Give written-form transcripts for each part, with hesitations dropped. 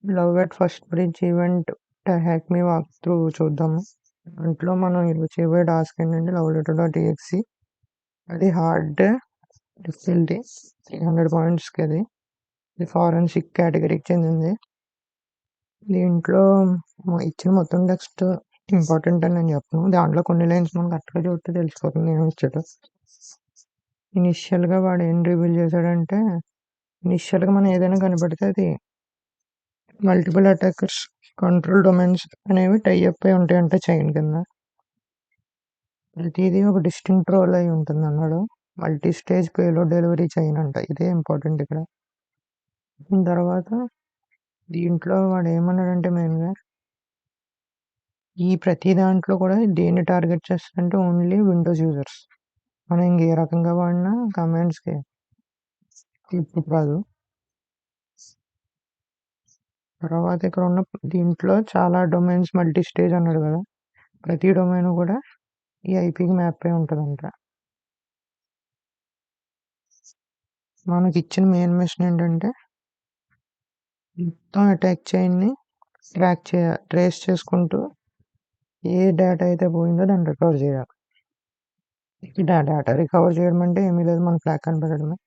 Love at first bridge event hack me walk through చూద్దాము. దాంట్లో మనం ఈరోజు చేయబోయే టాస్క్ ఏంటంటే లవ్ లెటర్ డాట్ టీఎక్సీ. అది హార్డ్ డిఫికల్టీ 300 పాయింట్స్కి. ఇది ఫారెన్సిక్ కేటగిరీకి చెందింది. దీంట్లో ఇచ్చిన మొత్తం టెక్స్ట్ ఇంపార్టెంట్ అని నేను చెప్పను. దాంట్లో కొన్ని లైన్స్ మనం కరెక్ట్గా చూస్తే తెలిసిపోతుంది ఏమి ఇచ్చాడు. ఇనిషియల్గా వాడు ఏం రివీల్ చేశాడంటే, ఇనిషియల్గా మనం ఏదైనా కనపడితే అది మల్టిపుల్ అటాకర్స్ కంట్రోల్ డొమైన్స్ అనేవి టైఅప్ అయి ఉంటాయంటే చైన్ కింద. ప్రతిదీ ఒక డిస్టింక్ట్ రోల్ అయి ఉంటుంది అన్నాడు. Multi stage payload delivery chain అంట. ఇదే ఇంపార్టెంట్ ఇక్కడ. దీని తర్వాత దీంట్లో వాడు ఏమన్నాడంటే మెయిన్గా ఈ ప్రతి దాంట్లో కూడా దేన్ని టార్గెట్ చేస్తారంటే ఓన్లీ విండోస్ యూజర్స్. మనం ఇంక ఏ రకంగా వాడినా కమాండ్స్కి రాదు. తర్వాత ఇక్కడ ఉన్న దీంట్లో చాలా డొమైన్స్ మల్టీ స్టేజ్ అన్నాడు కదా, ప్రతి డొమైన్ కూడా ఈ ఐపీకి మ్యాప్ అయి ఉంటుందంట. మనకి ఇచ్చిన మెయిన్ మిషన్ ఏంటంటే మొత్తం అటాక్ చైన్ని ట్రేస్ చేసుకుంటూ ఏ డేటా అయితే పోయిందో దాన్ని రికవర్ చేయాలి. డేటా రికవర్ చేయడం అంటే ఏమీ లేదు, మన ఫ్లాగ్ కనిపెట్టడమే.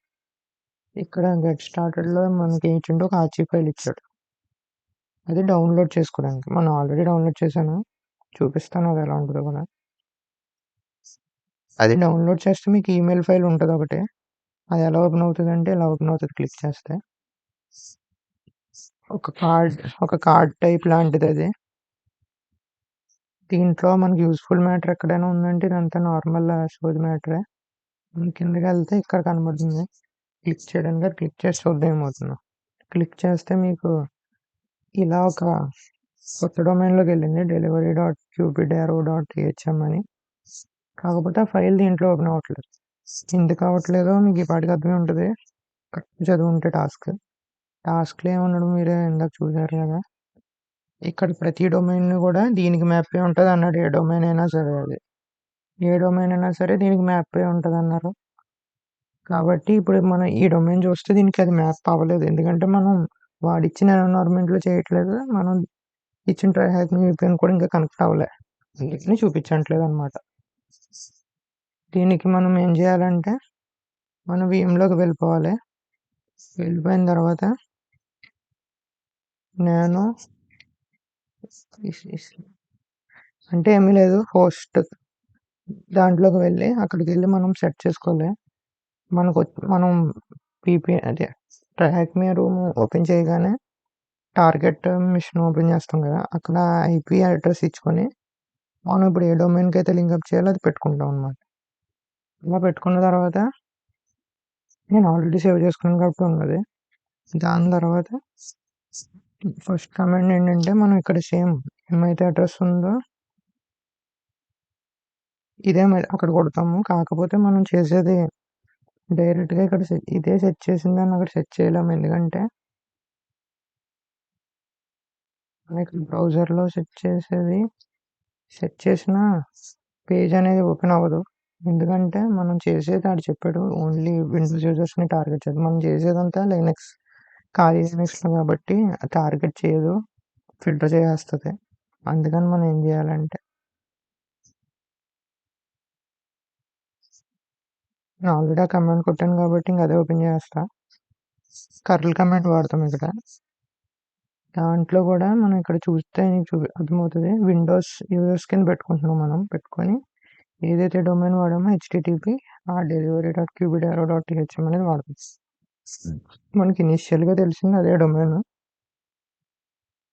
ఇక్కడ గెట్ స్టార్టెడ్లో మనకి ఏంటంటే ఒక ఆర్చీ ఫైల్ ఇచ్చాడు. అది డౌన్లోడ్ చేసుకోవడానికి మనం ఆల్రెడీ డౌన్లోడ్ చేశాను, చూపిస్తాను అది ఎలా ఉంటుందో కూడా. అది డౌన్లోడ్ చేస్తే మీకు ఈమెయిల్ ఫైల్ ఉంటుంది ఒకటి. అది ఎలా ఓపెన్ అవుతుంది అంటే ఇలా ఓపెన్ అవుతుంది క్లిక్ చేస్తే. ఒక కార్డ్ టైప్ లాంటిది అది. దీంట్లో మనకి యూస్ఫుల్ మ్యాటర్ ఎక్కడైనా ఉందంటే ఇదంతా నార్మల్ సోది మ్యాటరే. మనం కిందకి వెళ్తే ఇక్కడ కనబడుతుంది క్లిక్ చేయడానికి. అది క్లిక్ చేసి చూద్దాం ఏమవుతుందో. క్లిక్ చేస్తే మీకు ఇలా ఒక కొత్త డొమైన్లోకి వెళ్ళింది, delivery.qpdaro.thm అని. కాకపోతే ఆ ఫైల్ దీంట్లో ఓపెన్ అవ్వట్లేదు. ఎందుకు అవ్వట్లేదో మీకు ఈ పాటికి అర్థమే ఉంటుంది కరెక్ట్ చదువుంటే. టాస్క్లో ఏమన్నాడు మీరే ఇందాక చూసారు కదా, ఇక్కడ ప్రతి డొమైన్ కూడా దీనికి మ్యాప్ అయి ఉంటుంది అన్నాడు. ఏ డొమైన్ అయినా సరే దీనికి మ్యాప్ అయి ఉంటుంది అన్నారు. కాబట్టి ఇప్పుడు మనం ఈ డొమైన్ చూస్తే దీనికి అది మ్యాప్ అవ్వలేదు, ఎందుకంటే మనం వాడిచ్చిన ఎన్విరాన్మెంట్లో చేయట్లేదు. మనం ఇచ్చిన ట్రై హ్యాక్ VPN కూడా ఇంకా కనెక్ట్ అవ్వలే, అందుకని చూపించట్లేదు అనమాట. దీనికి మనం ఏం చేయాలంటే మనం VMలోకి వెళ్ళిపోవాలి. వెళ్ళిపోయిన తర్వాత నేను అంటే ఏమీ లేదు, హోస్ట్ దాంట్లోకి వెళ్ళి అక్కడికి వెళ్ళి మనం సెట్ చేసుకోవాలి. మనం అదే ట్రాక్ మీ రూమ్ ఓపెన్ చేయగానే టార్గెట్ మిషన్ ఓపెన్ చేస్తాం కదా, అక్కడ ఐపీ అడ్రస్ ఇచ్చుకొని మనం ఇప్పుడు ఏ డొమైన్కి అయితే లింక్అప్ చేయాలో అది పెట్టుకుంటాం అనమాట. ఇలా పెట్టుకున్న తర్వాత నేను ఆల్రెడీ సేవ్ చేసుకున్నాను కాబట్టి ఉన్నది. దాని తర్వాత ఫస్ట్ కమాండ్ ఏంటంటే మనం ఇక్కడ సేమ్ ఏమైతే అడ్రస్ ఉందో ఇదే అక్కడ కొడతాము. కాకపోతే మనం చేసేది డైరెక్ట్గా ఇక్కడ ఇదే సెట్ చేసిన దాన్ని అక్కడ సెట్ చేయలేము, ఎందుకంటే మనకి బ్రౌజర్లో సెట్ చేసిన పేజ్ అనేది ఓపెన్ అవ్వదు. ఎందుకంటే మనం చేసేది ఆడు చెప్పాడు ఓన్లీ విండోస్ యూజర్స్ని టార్గెట్ చేయదు. మనం చేసేదంతా లైనక్స్ ఖాళీ లైనక్స్లో కాబట్టి టార్గెట్ చేయదు, ఫిల్టర్ చేస్తుంది. అందుకని మనం ఏం చేయాలంటే నేను ఆల్రెడీ ఆ కమాండ్ కొట్టాను కాబట్టి ఇంకా అదే ఓపెన్ చేస్తా. కర్ల్ కమాండ్ వాడతాం ఇక్కడ. దాంట్లో కూడా మనం ఇక్కడ చూస్తే అర్థమవుతుంది విండోస్ యూజర్స్ కింద పెట్టుకుంటున్నాం. మనం పెట్టుకొని ఏదైతే డొమైన్ వాడామో http://delivery.qpdaro.thm అనేది వాడతాం. మనకి ఇనిషియల్గా తెలిసింది అదే డొమైన్.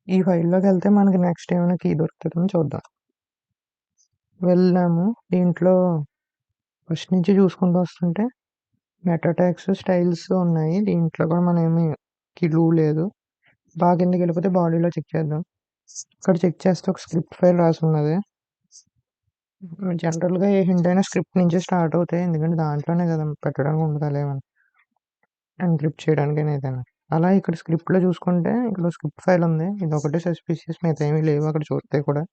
ఈ ఫైల్లోకి వెళ్తే మనకి నెక్స్ట్ ఏమైనా కీ దొరుకుతుందని చూద్దాం. వెళ్దాము. దీంట్లో ఫస్ట్ నుంచి చూసుకుంటూ వస్తుంటే మెటా ట్యాగ్స్ స్టైల్స్ ఉన్నాయి. దీంట్లో కూడా మనం ఏమి క్లూ లేదు. బాగా కిందకి వెళ్ళిపోతే బాడీలో చెక్ చేద్దాం. ఇక్కడ చెక్ చేస్తే ఒక స్క్రిప్ట్ ఫైల్ రాసి ఉన్నది. జనరల్గా ఏ హింట్ అయినా స్క్రిప్ట్ నుంచి స్టార్ట్ అవుతాయి, ఎందుకంటే దాంట్లోనే కదా పెట్టడానికి ఉండదు ఏమైనా ఎన్క్రిప్ట్ చేయడానికి ఏదైనా. అలా ఇక్కడ స్క్రిప్ట్లో చూసుకుంటే ఇక్కడ స్క్రిప్ట్ ఫైల్ ఉంది. ఇది ఒకటే సస్పీషియస్, మిగతా ఏమీ లేవు అక్కడ చూస్తే కూడా.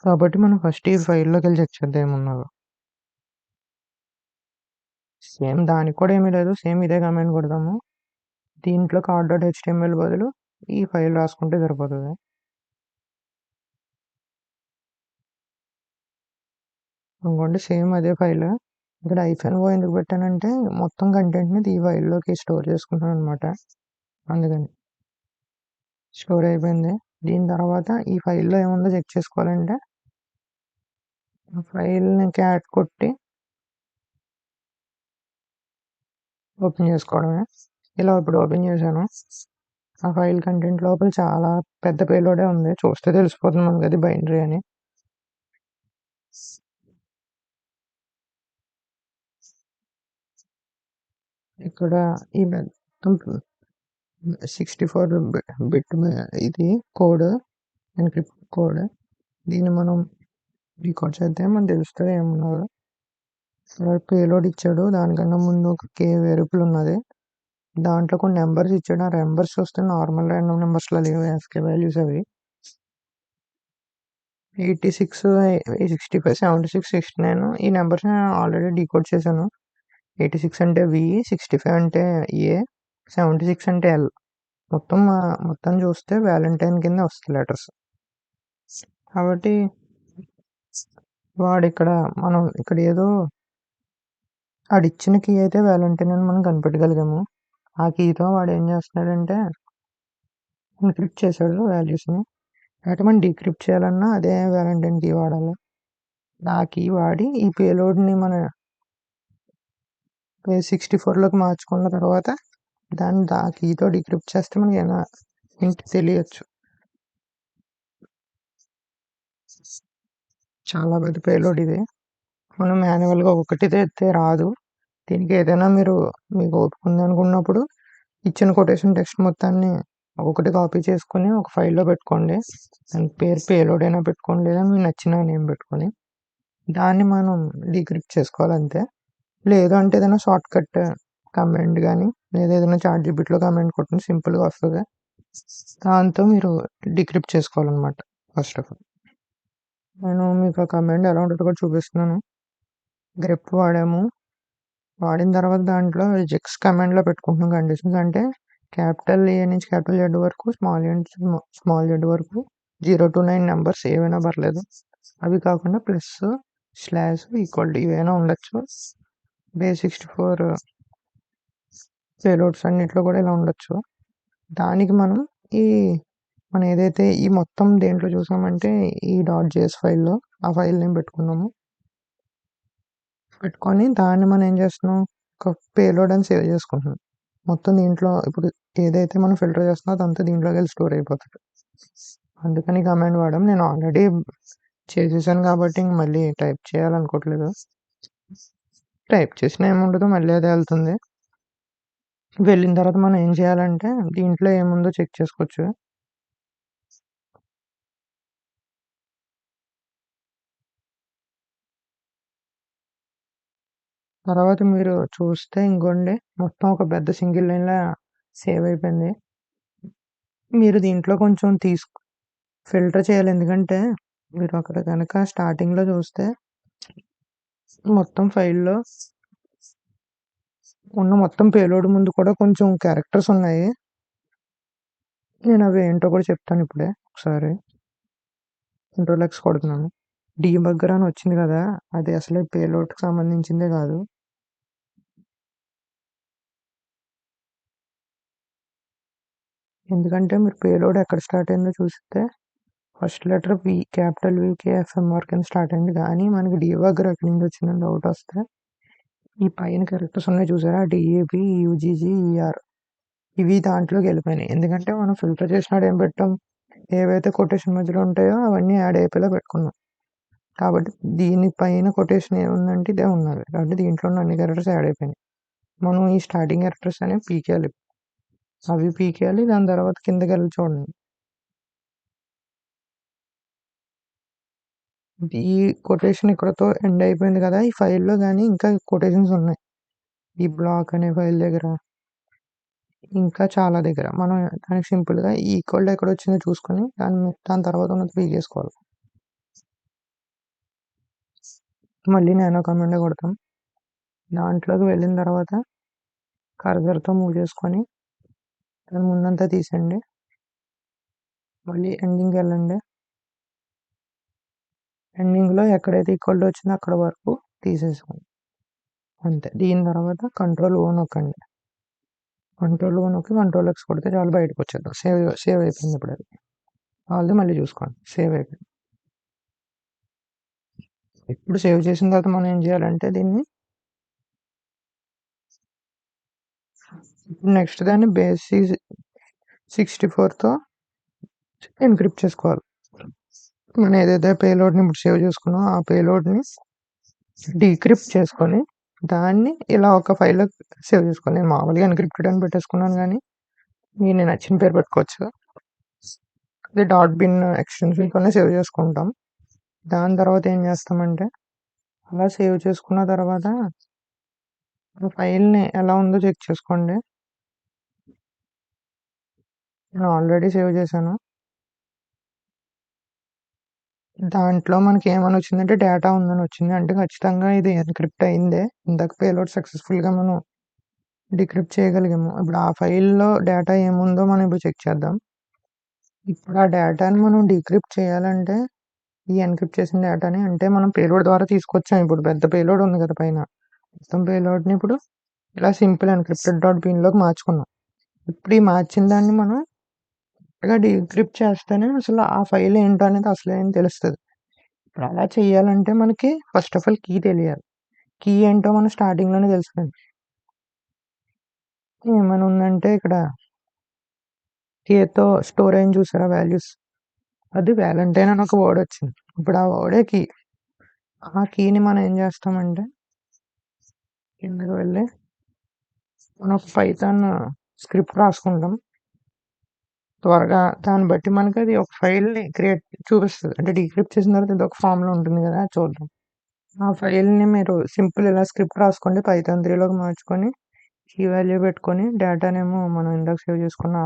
కాబట్టి మనం ఫస్ట్ ఈ ఫైల్లోకి వెళ్ళి చెక్ చేద్దాం ఏమున్నారో. సేమ్ దానికి కూడా ఏమీ లేదు, సేమ్ ఇదే కమాండ్ కొడదాము. దీంట్లో cards.html బదులు ఈ ఫైల్ రాసుకుంటే సరిపోతది. ఇంకోండి సేమ్ అదే ఫైల్. ఇక్కడ -o ఎందుకు పెట్టానంటే మొత్తం కంటెంట్‌ని ఈ ఫైల్‌లోకి స్టోర్ చేసుకుంటున్నాననమాట. అందుకని. స్టోర్ అయిపోయింది. దీని తర్వాత ఈ ఫైల్‌లో ఏముందో చెక్ చేసుకోవాలంటే ఆ ఫైల్‌ని క్యాట్ కొట్టి ఓపెన్ చేసుకోవడమే. ఇలా ఇప్పుడు ఓపెన్ చేశాను. ఆ ఫైల్ కంటెంట్ లోపల చాలా పెద్ద పేలోడే ఉంది. చూస్తే తెలిసిపోతుంది మనకి అది బైనరీ అని. ఇక్కడ ఈ మొత్తం 64 బిట్ ఇది కోడ్, ఎన్క్రిప్ట్ కోడ్. దీన్ని మనం రికార్డ్ చేస్తే మనకు తెలుస్తుంది ఏమున్నదో. పేలోడ్ ఇచ్చాడు. దానికన్నా ముందు ఒక వేరియబుల్ ఉన్నది. దాంట్లో కొన్ని నెంబర్స్ ఇచ్చాడు. ఆ నెంబర్స్ చూస్తే నార్మల్ ర్యాండమ్ నెంబర్స్‌లా లేవు. యాస్కీ వాల్యూస్ అవి. 86, 65, 76, 69 ఈ నెంబర్స్ ఆల్రెడీ డీకోడ్ చేశాను. 86 అంటే వి, 65 అంటే ఏ, 76 అంటే ఎల్. మొత్తం చూస్తే వ్యాలంటైన్ కింద వస్తాయి లెటర్స్. కాబట్టి వాడిక్కడ మనం ఇక్కడ ఏదో ఆడిచ్చిన కీ అయితే వ్యాలంటైన్ అని మనం కనిపెట్టగలిగాము. ఆ కీతో వాడు ఏం చేస్తున్నాడంటే ఎన్క్రిప్ట్ చేశాడు వాల్యూస్ని. కాబట్టి మనం డీక్రిప్ట్ చేయాలన్నా అదే వ్యాలంటైన్ కీ వాడాలి. ఆ కీ వాడి ఈ పేలోడ్ని మన 64లోకి మార్చుకున్న తర్వాత దాన్ని ఆ కీతో డీక్రిప్ట్ చేస్తే మనకి ఏమైనా హింట్ తెలియచ్చు. చాలా పెద్ద పేలోడ్ ఇది. మనం మాన్యువల్గా ఒకటి తెస్తే రాదు. దీనికి ఏదైనా మీకు ఓపిక ఉందనుకున్నప్పుడు ఇచ్చిన కొటేషన్ టెక్స్ట్ మొత్తాన్ని ఒకటి కాపీ చేసుకొని ఒక ఫైల్లో పెట్టుకోండి. దాని పేరు పేలోడ్ అయినా పెట్టుకోండి, లేదా మీకు నచ్చిన నేమ్ పెట్టుకొని దాన్ని మనం డీక్రిప్ట్ చేసుకోవాలి అంతే. లేదు అంటే ఏదైనా షార్ట్ కట్ కమాండ్ కానీ లేదా ఏదైనా చాట్‌జీపీటీలో కమాండ్ కొట్టండి, సింపుల్గా వస్తుంది. దాంతో మీరు డీక్రిప్ట్ చేసుకోవాలన్నమాట. ఫస్ట్ ఆఫ్ ఆల్ నేను మీకు ఆ కమాండ్ ఎలా ఉంటుందో కూడా చూపిస్తున్నాను. గ్రెప్ వాడిన తర్వాత దాంట్లో రిజెక్ట్స్ కమాండ్లో పెట్టుకుంటున్నాం కండిషన్స్. అంటే క్యాపిటల్ ఏ నుంచి క్యాపిటల్ జెడ్ వరకు, స్మాల్ ఏ నుంచి స్మాల్ జెడ్ వరకు 0 to 9 నెంబర్స్ ఏవైనా పర్లేదు. అవి కాకుండా ప్లస్, స్లాష్, ఈక్వల్ టు ఇవైనా ఉండొచ్చు. బేస్64 పేలోడ్స్ అన్నిట్లో కూడా ఇలా ఉండొచ్చు. దానికి మనం ఏదైతే ఈ మొత్తం దేంట్లో చూసామంటే ఈ .js ఫైల్లో ఆ ఫైల్ నేమ్ పెట్టుకొని దాన్ని మనం ఏం చేస్తున్నాం, ఒక పేలోడ్ అని సేవ్ చేసుకుంటున్నాం. మొత్తం దీంట్లో ఇప్పుడు ఏదైతే మనం ఫిల్టర్ చేస్తున్నామో అదంతా దీంట్లోకి వెళ్ళి స్టోర్ అయిపోతుంది. అందుకని కమాండ్ వాడాం. నేను ఆల్రెడీ చేసేసాను కాబట్టి ఇంక మళ్ళీ టైప్ చేయాలనుకోవట్లేదు. టైప్ చేసినా ఏముండదు, మళ్ళీ అదే వెళ్తుంది. వెళ్ళిన తర్వాత మనం ఏం చేయాలంటే దీంట్లో ఏముందో చెక్ చేసుకోవచ్చు. తర్వాత మీరు చూస్తే ఇంకోండి మొత్తం ఒక పెద్ద సింగిల్ లైన్‌లా సేవ్ అయిపోయింది. మీరు దీంట్లో కొంచెం ఫిల్టర్ చేయాలి. ఎందుకంటే మీరు అక్కడ కనుక స్టార్టింగ్‌లో చూస్తే మొత్తం ఫైల్‌లో ఉన్న మొత్తం పేలోడ్ ముందు కూడా కొంచెం క్యారెక్టర్స్ ఉన్నాయి. నేను అవి ఏంటో కూడా చెప్తాను ఇప్పుడే. ఒకసారి కంట్రోల్ ఎక్స్ కొడుతున్నాను. డీబగ్గర్ అని వచ్చింది కదా, అది అసలే పేలోడ్కి సంబంధించిందే కాదు. ఎందుకంటే మీరు పేలోడ్ ఎక్కడ స్టార్ట్ అయిందో చూస్తే ఫస్ట్ లెటర్ వి, క్యాపిటల్ వికేఎఫ్ఎంఆర్ కింద స్టార్ట్ అయింది. కానీ మనకి డీబగ్గర్ ఎక్కడి నుంచి వచ్చిందని డౌట్ వస్తే ఈ పైన క్యారెక్టర్స్ ఉన్నాయి చూసారా, డిఏబి, యూజీజీ, ఈఆర్, ఇవి దాంట్లోకి వెళ్ళిపోయినాయి. ఎందుకంటే మనం ఫిల్టర్ చేసినాడు ఏం పెట్టాం, ఏవైతే కొటేషన్ మధ్యలో ఉంటాయో అవన్నీ యాడ్ అయిపోయేలా పెట్టుకున్నాం. కాబట్టి దీని పైన కొటేషన్ ఏముందంటే ఇదే ఉన్నది. కాబట్టి దీంట్లో ఉన్న అన్ని క్యారెక్టర్స్ యాడ్ అయిపోయినాయి. మనం ఈ స్టార్టింగ్ క్యారెక్టర్స్ అనేవి పీకేయాలి. అవి పీకేయాలి. దాని తర్వాత కిందకి వెళ్ళి చూడండి. ఈ కొటేషన్ ఇక్కడతో ఎండ్ అయిపోయింది కదా. ఈ ఫైల్లో కానీ ఇంకా కొటేషన్స్ ఉన్నాయి. ఈ బ్లాక్ అనే ఫైల్ దగ్గర, ఇంకా చాలా దగ్గర. మనం దానికి సింపుల్గా ఈక్వల్ ఎక్కడ వచ్చిందో చూసుకొని దాని తర్వాత ఉన్నది పీకేసుకోవాలి. మళ్ళీ నానో కమాండ్ కొడతాం. దాంట్లోకి వెళ్ళిన తర్వాత కర్సర్తో మూవ్ చేసుకొని దాని ముందంతా తీసేయండి. మళ్ళీ ఎండింగ్‌కెళ్ళండి. ఎండింగ్‌లో ఎక్కడైతే ఈక్వల్ టు వచ్చిందో అక్కడ వరకు తీసేసుకోండి. అంతే. దీని తర్వాత కంట్రోల్ ఓ నొక్కండి. కంట్రోల్ ఓ నొక్కి కంట్రోల్ ఎక్స్ కొడితే చాలు బయటకొచ్చేద్దాం. సేవ్ అయిపోయింది ఇప్పుడది. వాళ్ళది మళ్ళీ చూసుకోండి. సేవ్ అయిపోయింది. ఇప్పుడు సేవ్ చేసిన తర్వాత మనం ఏం చేయాలంటే దీన్ని నెక్స్ట్ దాన్ని బేస్ 64తో ఎన్క్రిప్ట్ చేసుకోవాలి. మనం ఏదైతే పేలోడ్ని ఇప్పుడు సేవ్ చేసుకున్నామో ఆ పేలోడ్ని డీక్రిప్ట్ చేసుకొని దాన్ని ఇలా ఒక ఫైల్లో సేవ్ చేసుకోవాలి. నేను మామూలుగా ఎన్క్రిప్టెడ్ అని పెట్టేసుకున్నాను కానీ మీరు నచ్చిన పేరు పెట్టుకోవచ్చు. అది .bin ఎక్స్టెన్షన్తోనే సేవ్ చేసుకుంటాం. దాని తర్వాత ఏం చేస్తామంటే అలా సేవ్ చేసుకున్న తర్వాత ఫైల్ని ఎలా ఉందో చెక్ చేసుకోండి. నేను ఆల్రెడీ సేవ్ చేశాను. దాంట్లో మనకి ఏమని వచ్చిందంటే డేటా ఉందని వచ్చింది. అంటే ఖచ్చితంగా ఇది ఎన్క్రిప్ట్ అయిందే. ఇందాక పేలోడ్ సక్సెస్ఫుల్గా మనం డిక్రిప్ట్ చేయగలిగాము. ఇప్పుడు ఆ ఫైల్లో డేటా ఏముందో మనం ఇప్పుడు చెక్ చేద్దాం. ఇప్పుడు ఆ డేటాని మనం డీక్రిప్ట్ చేయాలంటే ఈ ఎన్క్రిప్ట్ చేసిన డేటాని అంటే మనం పేలోడ్ ద్వారా తీసుకొచ్చాం. ఇప్పుడు పెద్ద పేలోడ్ ఉంది కదా పైన. మొత్తం పేలోడ్ని ఇప్పుడు ఇలా సింపుల్ encrypted.binలోకి మార్చుకున్నాం. ఇప్పుడు ఈ మార్చిన దాన్ని మనం ఇలా డీక్రిప్ట్ చేస్తేనే అసలు ఆ ఫైల్ ఏంటో అనేది అసలేం తెలుస్తుంది. ఇప్పుడు అలా చేయాలంటే మనకి ఫస్ట్ ఆఫ్ ఆల్ కీ తెలియాలి. కీ ఏంటో మనం స్టార్టింగ్లోనే తెలుసుకుంది. ఏమైనా ఉందంటే ఇక్కడ కేతో స్టోర్ అయింది చూసారా వాల్యూస్, అది వ్యాలంటైన్ అని ఒక వర్డ్ వచ్చింది. ఇప్పుడు ఆ వర్డే కీ. ఆ కీని మనం ఏం చేస్తామంటే కిందకి వెళ్ళి మనం ఒక పైథాన్ స్క్రిప్ట్ రాసుకుంటాం. త్వరగా దాన్ని బట్టి మనకి అది ఒక ఫైల్ని క్రియేట్ చూపిస్తుంది. అంటే డీక్రిప్ట్ చేసిన తర్వాత ఇది ఒక ఫామ్లో ఉంటుంది కదా, చూద్దాం. ఆ ఫైల్ని మీరు సింపుల్ ఇలా స్క్రిప్ట్ రాసుకోండి. పైథాన్ 3లోకి మార్చుకొని కీ వాల్యూ పెట్టుకొని డేటానేమో మనం ఇందాక సేవ్ చేసుకున్న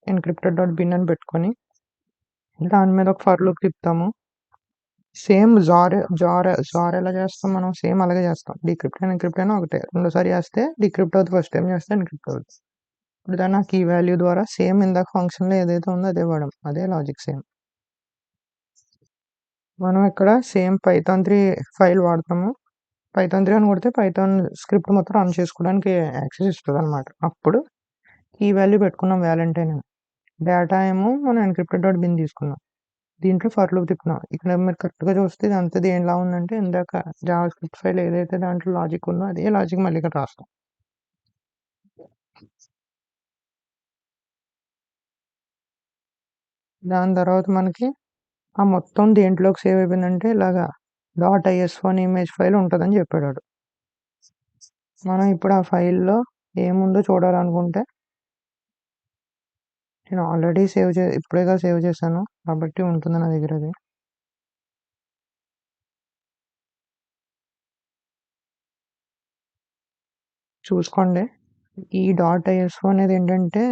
encrypted.bin అని పెట్టుకొని దాని మీద ఒక ఫర్ లూప్ తిప్పుతాము. సేమ్ జార్ ఎలా చేస్తాం మనం, సేమ్ అలాగే చేస్తాం. డీక్రిప్ట్ అయినా ఎన్క్రిప్ట్ అయినా ఒకటే. రెండోసారి చేస్తే డీక్రిప్ట్ అవుతుంది, ఫస్ట్ టైం చేస్తే ఎన్క్రిప్ట్ అవుతుంది. ఇప్పుడు దాన్ని ఆ కీ వాల్యూ ద్వారా సేమ్ ఇందాక ఫంక్షన్లో ఏదైతే ఉందో అదే వాడడం, అదే లాజిక్ సేమ్. మనం ఇక్కడ సేమ్ పైథాన్ 3 ఫైల్ వాడతాము. పైథాన్ 3 అని కొడితే పైథాన్ స్క్రిప్ట్ మొత్తం రన్ చేసుకోవడానికి యాక్సెస్ ఇస్తుంది అనమాట. అప్పుడు కీ వాల్యూ పెట్టుకున్నాం వ్యాలంటైన్ అని. డేటా ఏమో మనం encrypted.bin తీసుకున్నాం. దీంట్లో ఫర్ లూప్ తిప్పుతున్నాం. ఇక్కడ మీరు కరెక్ట్గా చూస్తే ఇది అంతది ఏంలా ఉందంటే ఇందాక జావా స్క్రిప్ట్ ఫైల్ ఏదైతే దాంట్లో లాజిక్ ఉందో అదే లాజిక్ మళ్ళీ ఇక్కడ రాస్తాం. దాని తర్వాత మనకి ఆ మొత్తం దేంట్లోకి సేవ్ అయిపోయిందంటే ఇలాగా .isో అని ఇమేజ్ ఫైల్ ఉంటుందని చెప్పాడు వాడు. మనం ఇప్పుడు ఆ ఫైల్లో ఏముందో చూడాలనుకుంటే నేను ఆల్రెడీ ఇప్పుడేగా సేవ్ చేశాను కాబట్టి ఉంటుంది నా దగ్గర అది. చూసుకోండి. ఈ .isో అనేది ఏంటంటే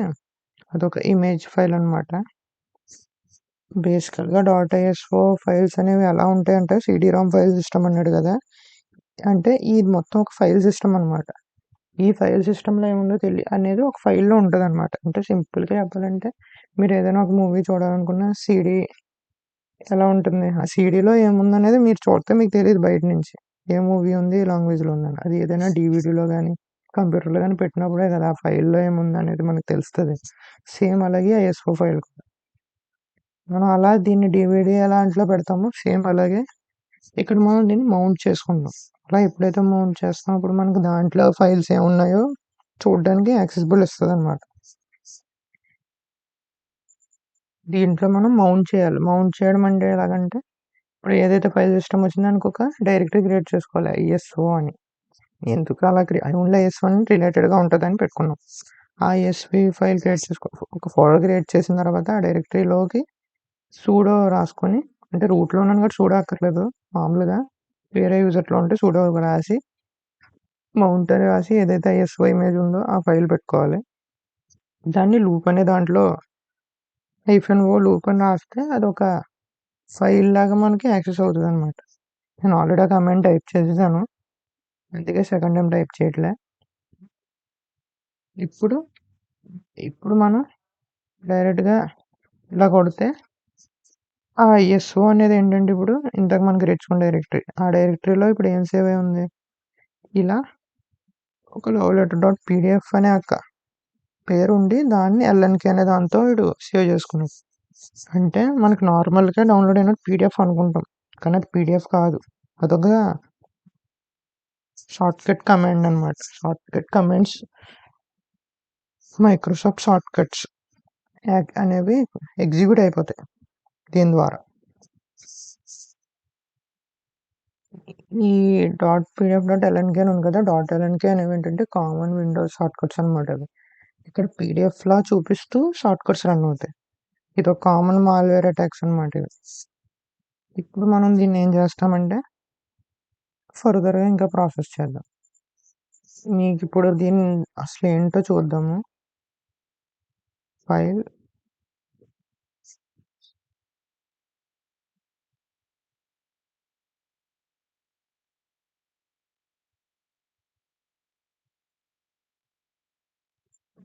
అదొక ఇమేజ్ ఫైల్ అనమాట. బేసికల్గా .isో ఫైల్స్ అనేవి ఎలా ఉంటాయంటే CD-ROM ఫైల్ సిస్టమ్ అన్నాడు కదా, అంటే ఇది మొత్తం ఒక ఫైల్ సిస్టమ్ అనమాట. ఈ ఫైల్ సిస్టంలో ఏముందో అనేది ఒక ఫైల్లో ఉంటుంది అనమాట. అంటే సింపుల్గా చెప్పాలంటే మీరు ఏదైనా ఒక మూవీ చూడాలనుకున్న సీడీ ఎలా ఉంటుంది, ఆ సీడీలో ఏముందనేది మీరు చూస్తే మీకు తెలియదు బయట నుంచి ఏ మూవీ ఉంది, ఏ లాంగ్వేజ్లో ఉందని. అది ఏదైనా DVDలో కానీ కంప్యూటర్లో కానీ పెట్టినప్పుడే కదా ఆ ఫైల్లో ఏముంది అనేది మనకు తెలుస్తుంది. సేమ్ అలాగే ISO ఫైల్ కూడా మనం అలా దీన్ని DVD అలాంటిలో పెడతాము. సేమ్ అలాగే ఇక్కడ మనం దీన్ని మౌంట్ చేసుకుంటాం. అలా ఎప్పుడైతే మౌంట్ చేస్తామో అప్పుడు మనకు దాంట్లో ఫైల్స్ ఏమున్నాయో చూడడానికి యాక్సెసిబుల్ ఇస్తుంది అనమాట. దీంట్లో మనం మౌంట్ చేయాలి. మౌంట్ చేయడం అంటే ఎలాగంటే ఇప్పుడు ఏదైతే ఫైల్ సిస్టమ్ వచ్చిందో దానికి ఒక డైరెక్టరీ క్రియేట్ చేసుకోవాలి, ISO అని. ఎందుకు అలా ఓన్లీ ISO అని రిలేటెడ్గా ఉంటుందని పెట్టుకున్నాం. ఆ ISV ఫైల్ క్రియేట్ ఒక ఫోల్డర్ క్రియేట్ చేసిన తర్వాత ఆ డైరెక్టరీలోకి సూడో రాసుకొని, అంటే రూట్లో ఉన్నాను కాబట్టి సూడో అక్కర్లేదు, మామూలుగా వేరే యూజర్లో ఉంటే సూడో రాసి మౌంట్ అని రాసి ఏదైతే ISO ఇమేజ్ ఉందో ఆ ఫైల్ పెట్టుకోవాలి. దాన్ని లూప్ అనే దాంట్లో -o లూప్ అని రాస్తే అదొక ఫైల్ లాగా మనకి యాక్సెస్ అవుతుంది అనమాట. నేను ఆల్రెడీ ఆ కమెంట్ టైప్ చేసేసాను, అందుకే సెకండ్ టైం టైప్ చేయట్లే. ఇప్పుడు ఇప్పుడు మనం డైరెక్ట్‌గా ఇలా కొడితే ఆ ఐఎస్ఓ అనేది ఏంటంటే ఇప్పుడు ఇందాక మనకి రిచ్‌మన్ డైరెక్టరీ. ఆ డైరెక్టరీలో ఇప్పుడు ఏం సేవ్ అయి ఉంది? ఇలా ఒక లవ్ లెటర్ డాట్ పీడీఎఫ్ అనే పేరుండి దాన్ని ఎల్ఎన్‌కే అనే దాంతో వీడు సేవ్ చేసుకున్నాడు. అంటే మనకు నార్మల్‌గా డౌన్‌లోడ్ అయిన పీడీఎఫ్ అనుకుంటాం. కానీ అది పీడీఎఫ్ కాదు. అదొక షార్ట్‌కట్ కమాండ్ అన్నమాట. షార్ట్‌కట్ కమాండ్స్ మైక్రోసాఫ్ట్ షార్ట్‌కట్స్ అనేవి ఎగ్జిక్యూట్ అయిపోతాయి దీని ద్వారా. ఈ డాట్ పీడీఎఫ్ డాట్ ఎల్ఎన్‌కే అని ఉంది కదా! డాట్ ఎల్ఎన్‌కే అనేవి ఏంటంటే కామన్ విండోస్ షార్ట్‌కట్స్ అన్నమాట అవి. ఇక్కడ పీడీఎఫ్‌లా చూపిస్తూ షార్ట్‌కట్స్ రన్ అవుతాయి. ఇదొక కామన్ మాల్‌వేర్ అటాక్స్ అన్నమాట ఇవి. ఇప్పుడు మనం దీన్ని ఏం చేస్తామంటే ఫర్దర్‌గా ఇంకా ప్రాసెస్ చేద్దాం. మీకిప్పుడు దీన్ని అసలేంటో చూద్దాము. ఫైల్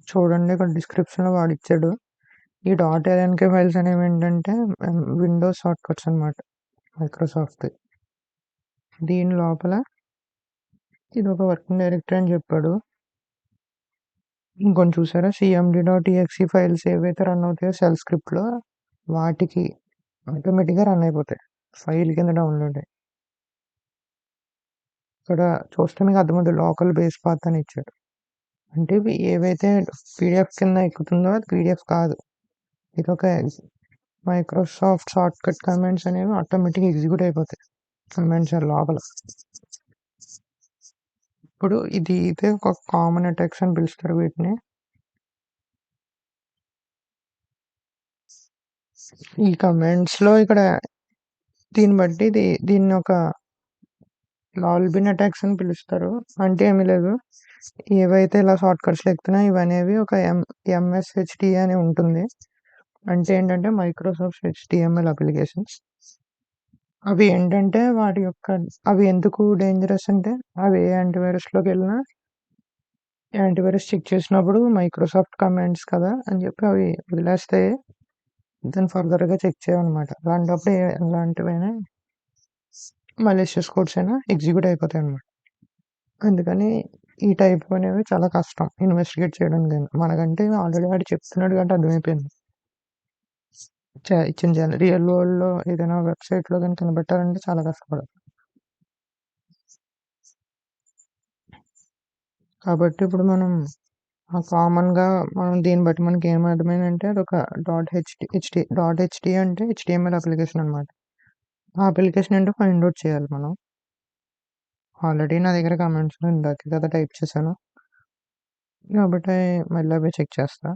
చూడండి ఇక్కడ డిస్క్రిప్షన్‌లో వాడిచ్చాడు. ఈ డాట్ ఎల్ఎన్‌కే ఫైల్స్ అనేవేంటంటే విండోస్ షార్ట్‌కట్స్ అన్నమాట మైక్రోసాఫ్ట్‌ది. దీని లోపల ఇదొక వర్కింగ్ డైరెక్టరీ అని చెప్పాడు. ఇంకొన్ని చూసారా cmd.exe ఫైల్స్ ఏవైతే రన్ అవుతాయో షెల్ స్క్రిప్ట్‌లో వాటికి ఆటోమేటిక్‌గా రన్ అయిపోతాయి. ఫైల్ కింద డౌన్‌లోడ్ అయ్యి. ఇక్కడ చూస్తే మీకు అర్థమవుతుంది లోకల్ బేస్ పాత్ అని ఇచ్చాడు. అంటే ఇవి ఏవైతే పీడీఎఫ్ కింద ఎక్కుతుందో అది పీడీఎఫ్ కాదు. ఇదొక మైక్రోసాఫ్ట్ షార్ట్‌కట్ కమాండ్స్ అనేవి ఆటోమేటిక్‌గా ఎగ్జిక్యూట్ అయిపోతాయి. కమాండ్స్ లోపల. ఇప్పుడు ఇదే ఒక కామన్ అటాక్స్ అని పిలుస్తారు వీటిని. ఈ కమాండ్స్‌లో ఇక్కడ దీన్ని బట్టి దీన్ని ఒక లాల్‌బిన్ అటాక్స్ అని పిలుస్తారు. అంటే ఏమీ లేదు. ఏవైతే ఇలా షార్ట్‌కట్స్‌లో ఎక్కుతున్నాయో ఇవనేవి ఒక ఎంఎస్‌హెచ్‌డి అని ఉంటుంది. అంటే ఏంటంటే మైక్రోసాఫ్ట్ హెచ్‌టిఎంఎల్ అప్లికేషన్స్. అవి ఏంటంటే అవి ఎందుకు డేంజరస్ అంటే అవి ఏ యాంటీవైరస్‌లోకెళ్ళినా యాంటీవైరస్ చెక్ చేసినప్పుడు మైక్రోసాఫ్ట్ కమాండ్స్ కదా అని చెప్పి అవి వదిలేస్తాయి. దాన్ని ఫర్దర్‌గా చెక్ చేయవన్నమాట. అలాంటప్పుడు ఎలాంటివైనా మలీషియస్ కోడ్స్ అయినా ఎగ్జిక్యూట్ అయిపోతాయన్నమాట. అందుకని ఈ టైప్ అనేవి చాలా కష్టం ఇన్వెస్టిగేట్ చేయడం గాని. మనకంటే ఆల్రెడీ వాడు చెప్తున్నాడు కాబట్టి అర్థమైపోయింది. ఇచ్చిన చేయాలి. రియల్ వరల్డ్‌లో ఏదైనా వెబ్‌సైట్‌లో గాని కనిపెట్టాలంటే చాలా కష్టపడాలి. కాబట్టి ఇప్పుడు మనం కామన్‌గా మనం దీన్ని బట్టి మనకి ఏం అర్థమైందంటే అదొక డాట్ హెచ్‌టి అంటే హెచ్‌టిఎంఎల్ అప్లికేషన్ అనమాట. ఆ అప్లికేషన్ ఏంటో ఫైండ్ ఔట్ చేయాలి మనం. ఆల్రెడీ నా దగ్గర కమాండ్స్ ఇందాకే కదా టైప్ చేశాను. కాబట్టి మళ్ళీ అవి చెక్ చేస్తా.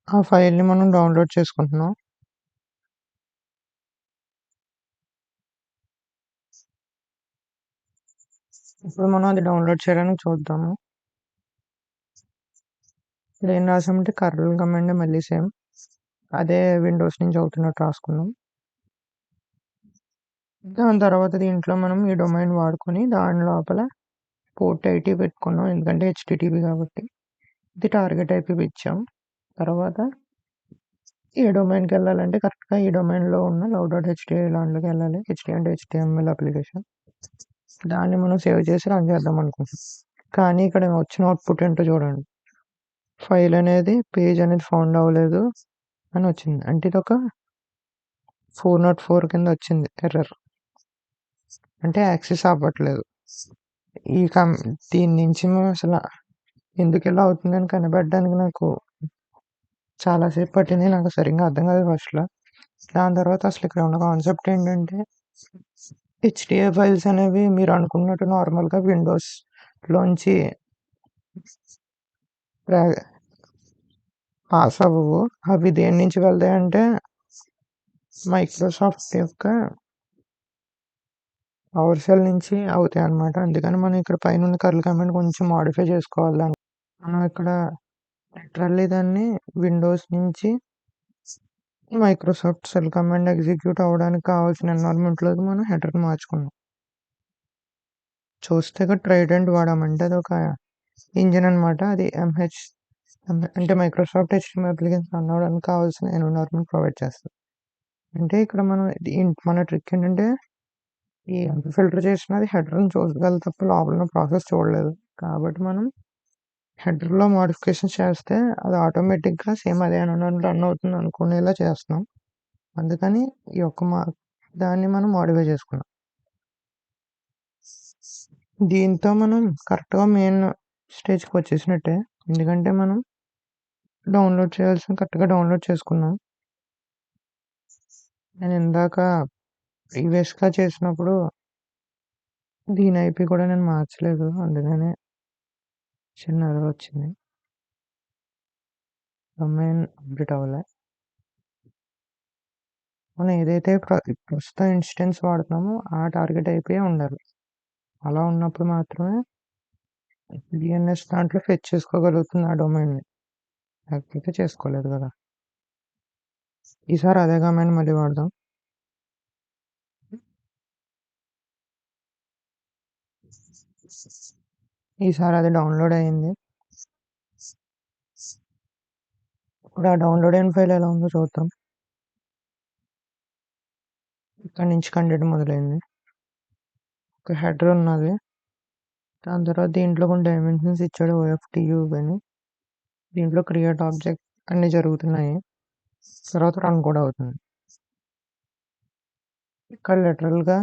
ఆ ఫైల్‌ని మనం డౌన్‌లోడ్ చేసుకుంటున్నాం. ఇప్పుడు మనం అది డౌన్‌లోడ్ చేయడానికి చూద్దాము. ఇక్కడ ఏం రాసామంటే కర్నల్ కమాండ్ మళ్ళీ సేమ్. అదే విండోస్ నుంచి అవుతున్నట్టు రాసుకున్నాం. దాని తర్వాత దీంట్లో మనం ఈ డొమైన్ వాడుకొని దాని లోపల పోర్ట్ ఐటీ పెట్టుకున్నాం. ఎందుకంటే హెచ్‌టిటిపి కాబట్టి. ఇది టార్గెట్ ఐపీ ఇచ్చాం. తర్వాత ఏ డొమైన్‌కి వెళ్ళాలంటే కరెక్ట్‌గా ఈ డొమైన్‌లో ఉన్న love.hta దాంట్లోకి వెళ్ళాలి. హెచ్‌టి అంటే హెచ్‌టిఎంఎల్ అప్లికేషన్. దాన్ని మనం సేవ్ చేసి రన్ చేద్దాం అనుకుంటున్నాం. కానీ ఇక్కడ వచ్చిన అవుట్‌పుట్ ఏంటో చూడండి. ఫైల్ అనేది పేజ్ అనేది ఫౌండ్ అవ్వలేదు అని వచ్చింది. అంటే ఇదొక 404 కింద వచ్చింది ఎర్రర్. అంటే యాక్సెస్ అవ్వట్లేదు. ఈ కం దీని నుంచి మేము అసల ఎందుకిలా అవుతుందని కనిపెట్టడానికి నాకు చాలా సేపు పట్టింది. నాకు సరిగ్గా అర్థం కాలేదు ఫస్ట్‌లో. దాని తర్వాత అసలు ఇక్కడ ఉన్న కాన్సెప్ట్ ఏంటంటే హెచ్‌టిఏ ఫైల్స్ అనేవి మీరు అనుకున్నట్టు నార్మల్‌గా విండోస్‌లోంచి రా పాస్ అవ్వవు. అవి దేని నుంచి వెళ్తాయంటే మైక్రోసాఫ్ట్ యొక్క పవర్ షెల్ నుంచి అవుతాయన్నమాట. అందుకని మనం ఇక్కడ పైనున్న కర్ల్ కమాండ్ కొంచెం మోడిఫై చేసుకోవాలి దాన్ని. మనం ఇక్కడ లిటరల్లీ దాన్ని విండోస్ నుంచి మైక్రోసాఫ్ట్ షెల్ కమాండ్ ఎగ్జిక్యూట్ అవ్వడానికి కావాల్సిన ఎన్విరాన్మెంట్‌లోకి మనం హెడర్‌ని మార్చుకున్నాం. చూస్తే ఇక్కడ ట్రైడెంట్ వాడామంటే అదొక ఇంజిన్ అనమాట. అది అంటే మైక్రోసాఫ్ట్ హెచ్టీఎంఎల్ అప్లికేషన్ రన్ అవ్వడానికి కావాల్సిన ఎన్విరాన్మెంట్ ప్రొవైడ్ చేస్తది. అంటే ఇక్కడ మనం మన ట్రిక్ ఏంటంటే ఈ ఎంత ఫిల్టర్ చేసినా అది హెడర్‌ని చూడగలదు తప్ప లోపల ఉన్న ప్రాసెస్ చూడలేదు. కాబట్టి మనం హెడర్‌లో మోడిఫికేషన్స్ చేస్తే అది ఆటోమేటిక్‌గా సేమ్ అదే ఎన్విరాన్మెంట్ రన్ అవుతుంది అనుకునేలా చేస్తున్నాం. అందుకని ఈ యొక్క దాన్ని మనం మోడిఫై చేసుకున్నాం. దీంతో మనం కరెక్ట్‌గా మెయిన్ స్టేజ్‌కి వచ్చేసినట్టే. ఎందుకంటే మనం కరెక్ట్‌గా డౌన్లోడ్ చేసుకున్నాం. నేను ఇందాక ప్రీవియస్‌గా చేసినప్పుడు దీని ఐపీ కూడా నేను మార్చలేదు. అందుకనే చిన్న ఎర్రర్ వచ్చింది. డొమైన్ అప్డేట్ అవ్వలే. మనం ఏదైతే ప్రస్తుతం ఇన్స్టెన్స్ వాడుతున్నామో ఆ టార్గెట్ ఐపీయే ఉండాలి. అలా ఉన్నప్పుడు మాత్రమే డిఎన్ఎస్ దాంట్లో ఫెచ్ చేసుకోగలుగుతుంది ఆ డొమైన్‌ని. లేకపోతే చేసుకోలేదు కదా! ఈసారి అదే కమాండ్ మళ్ళీ వాడదాం. ఈసారి అది డౌన్లోడ్ అయింది. ఇప్పుడు ఆ డౌన్లోడ్ అయిన ఫైల్ ఎలా ఉందో చూద్దాం. ఇక్కడ నుంచి కంటెంట్ మొదలైంది. ఒక హెడర్ ఉన్నది. దాని తర్వాత దీంట్లో కొన్ని డైమెన్షన్స్ ఇచ్చాడు ఓఎఫ్టీయూ అని. దీంట్లో క్రియేట్ ఆబ్జెక్ట్ అన్ని జరుగుతున్నాయి. తర్వాత రన్ కూడా అవుతుంది. ఇక్కడ లిటరల్‌గా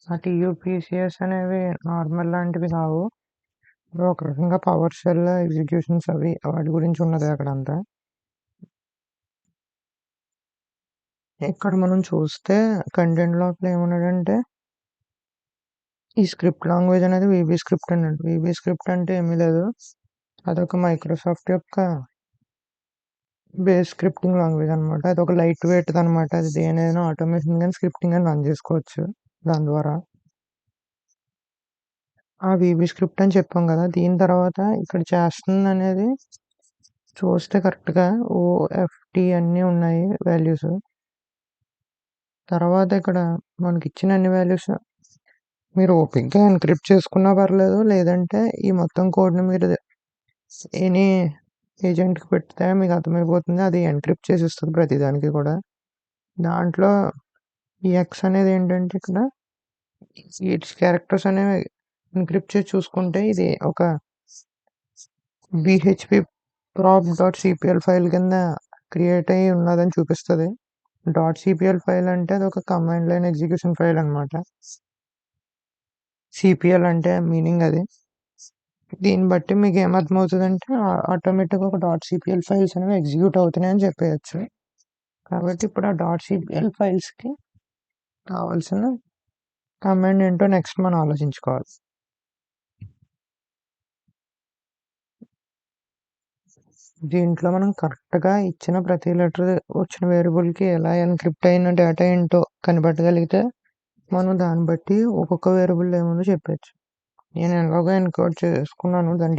ఆ టీయూపీసీఎస్ అనేవి నార్మల్ లాంటివి కావు. ఒక రకంగా పవర్ షెల్ ఎగ్జిక్యూషన్స్ అవి వాటి గురించి ఉన్నది అక్కడంతా. ఇక్కడ మనం చూస్తే కంటెంట్ లోపల ఏమున్నాడంటే ఈ స్క్రిప్ట్ లాంగ్వేజ్ అనేది వీబీ స్క్రిప్ట్ అన్నాడు. వీబీ స్క్రిప్ట్ అంటే ఏమీ లేదు. అదొక మైక్రోసాఫ్ట్ యొక్క బేస్ స్క్రిప్టింగ్ లాంగ్వేజ్ అనమాట. అదొక లైట్ వెయిట్‌ది అనమాట. అది దేనైనా ఆటోమేషన్ గాని, స్క్రిప్టింగ్ గాని రన్ చేసుకోవచ్చు దాని ద్వారా. ఆ వీబీ స్క్రిప్ట్ అని చెప్పాం కదా! దీని తర్వాత ఇక్కడ చేస్తుందనేది చూస్తే కరెక్ట్‌గా ఓఎఫ్టీ అన్నీ ఉన్నాయి వాల్యూస్. తర్వాత ఇక్కడ మనకిచ్చిన అన్ని వాల్యూస్ మీరు ఓపిక్‌గా ఎన్క్రిప్ట్ చేసుకున్నా పర్లేదు. లేదంటే ఈ మొత్తం కోడ్‌ని మీరు ఎనీ ఏజెంట్‌కి పెడితే మీకు అర్థమైపోతుంది. అది ఎన్క్రిప్ట్ చేసిస్తది ప్రతిదానికి కూడా. దాంట్లో ఈ ఎక్స్ అనేది ఏంటంటే ఇక్కడ ఈ క్యారెక్టర్స్ అనేవి ఎన్క్రిప్ట్ చేసి చూసుకుంటే ఇది ఒక బీహెచ్‌పీ ప్రాప్.సిపిఎల్ ఫైల్ కింద క్రియేట్ అయ్యి ఉన్నదని చూపిస్తది. .సిపిఎల్ ఫైల్ అంటే అదొక కమాండ్ లైన్ ఎగ్జిక్యూషన్ ఫైల్ అనమాట. సిపిఎల్ అంటే మీనింగ్ అది. దీన్ని బట్టి మీకు ఏమర్థమవుతుందంటే ఆటోమేటిక్‌గా ఒక .సిపిఎల్ ఫైల్స్ అనేవి ఎగ్జిక్యూట్ అవుతున్నాయని చెప్పేయచ్చు. కాబట్టి ఇప్పుడు ఆ .సిపిఎల్ ఫైల్స్‌కి కావాల్సిన కమాండ్ ఏంటో నెక్స్ట్ మనం ఆలోచించుకోవాలి. దీంట్లో మనం కరెక్ట్‌గా ఇచ్చిన ప్రతి లెటర్ వచ్చిన వేరియబుల్‌కి ఎలా ఎన్క్రిప్ట్ అయిన డేటా ఏంటో కనిపెట్టగలిగితే మనం దాన్ని బట్టి ఒక్కొక్క వేరియబుల్ ఏముందో చెప్పొచ్చు. నేను ఎలాగో ఎన్కోడ్ చేసుకున్నాను దాన్ని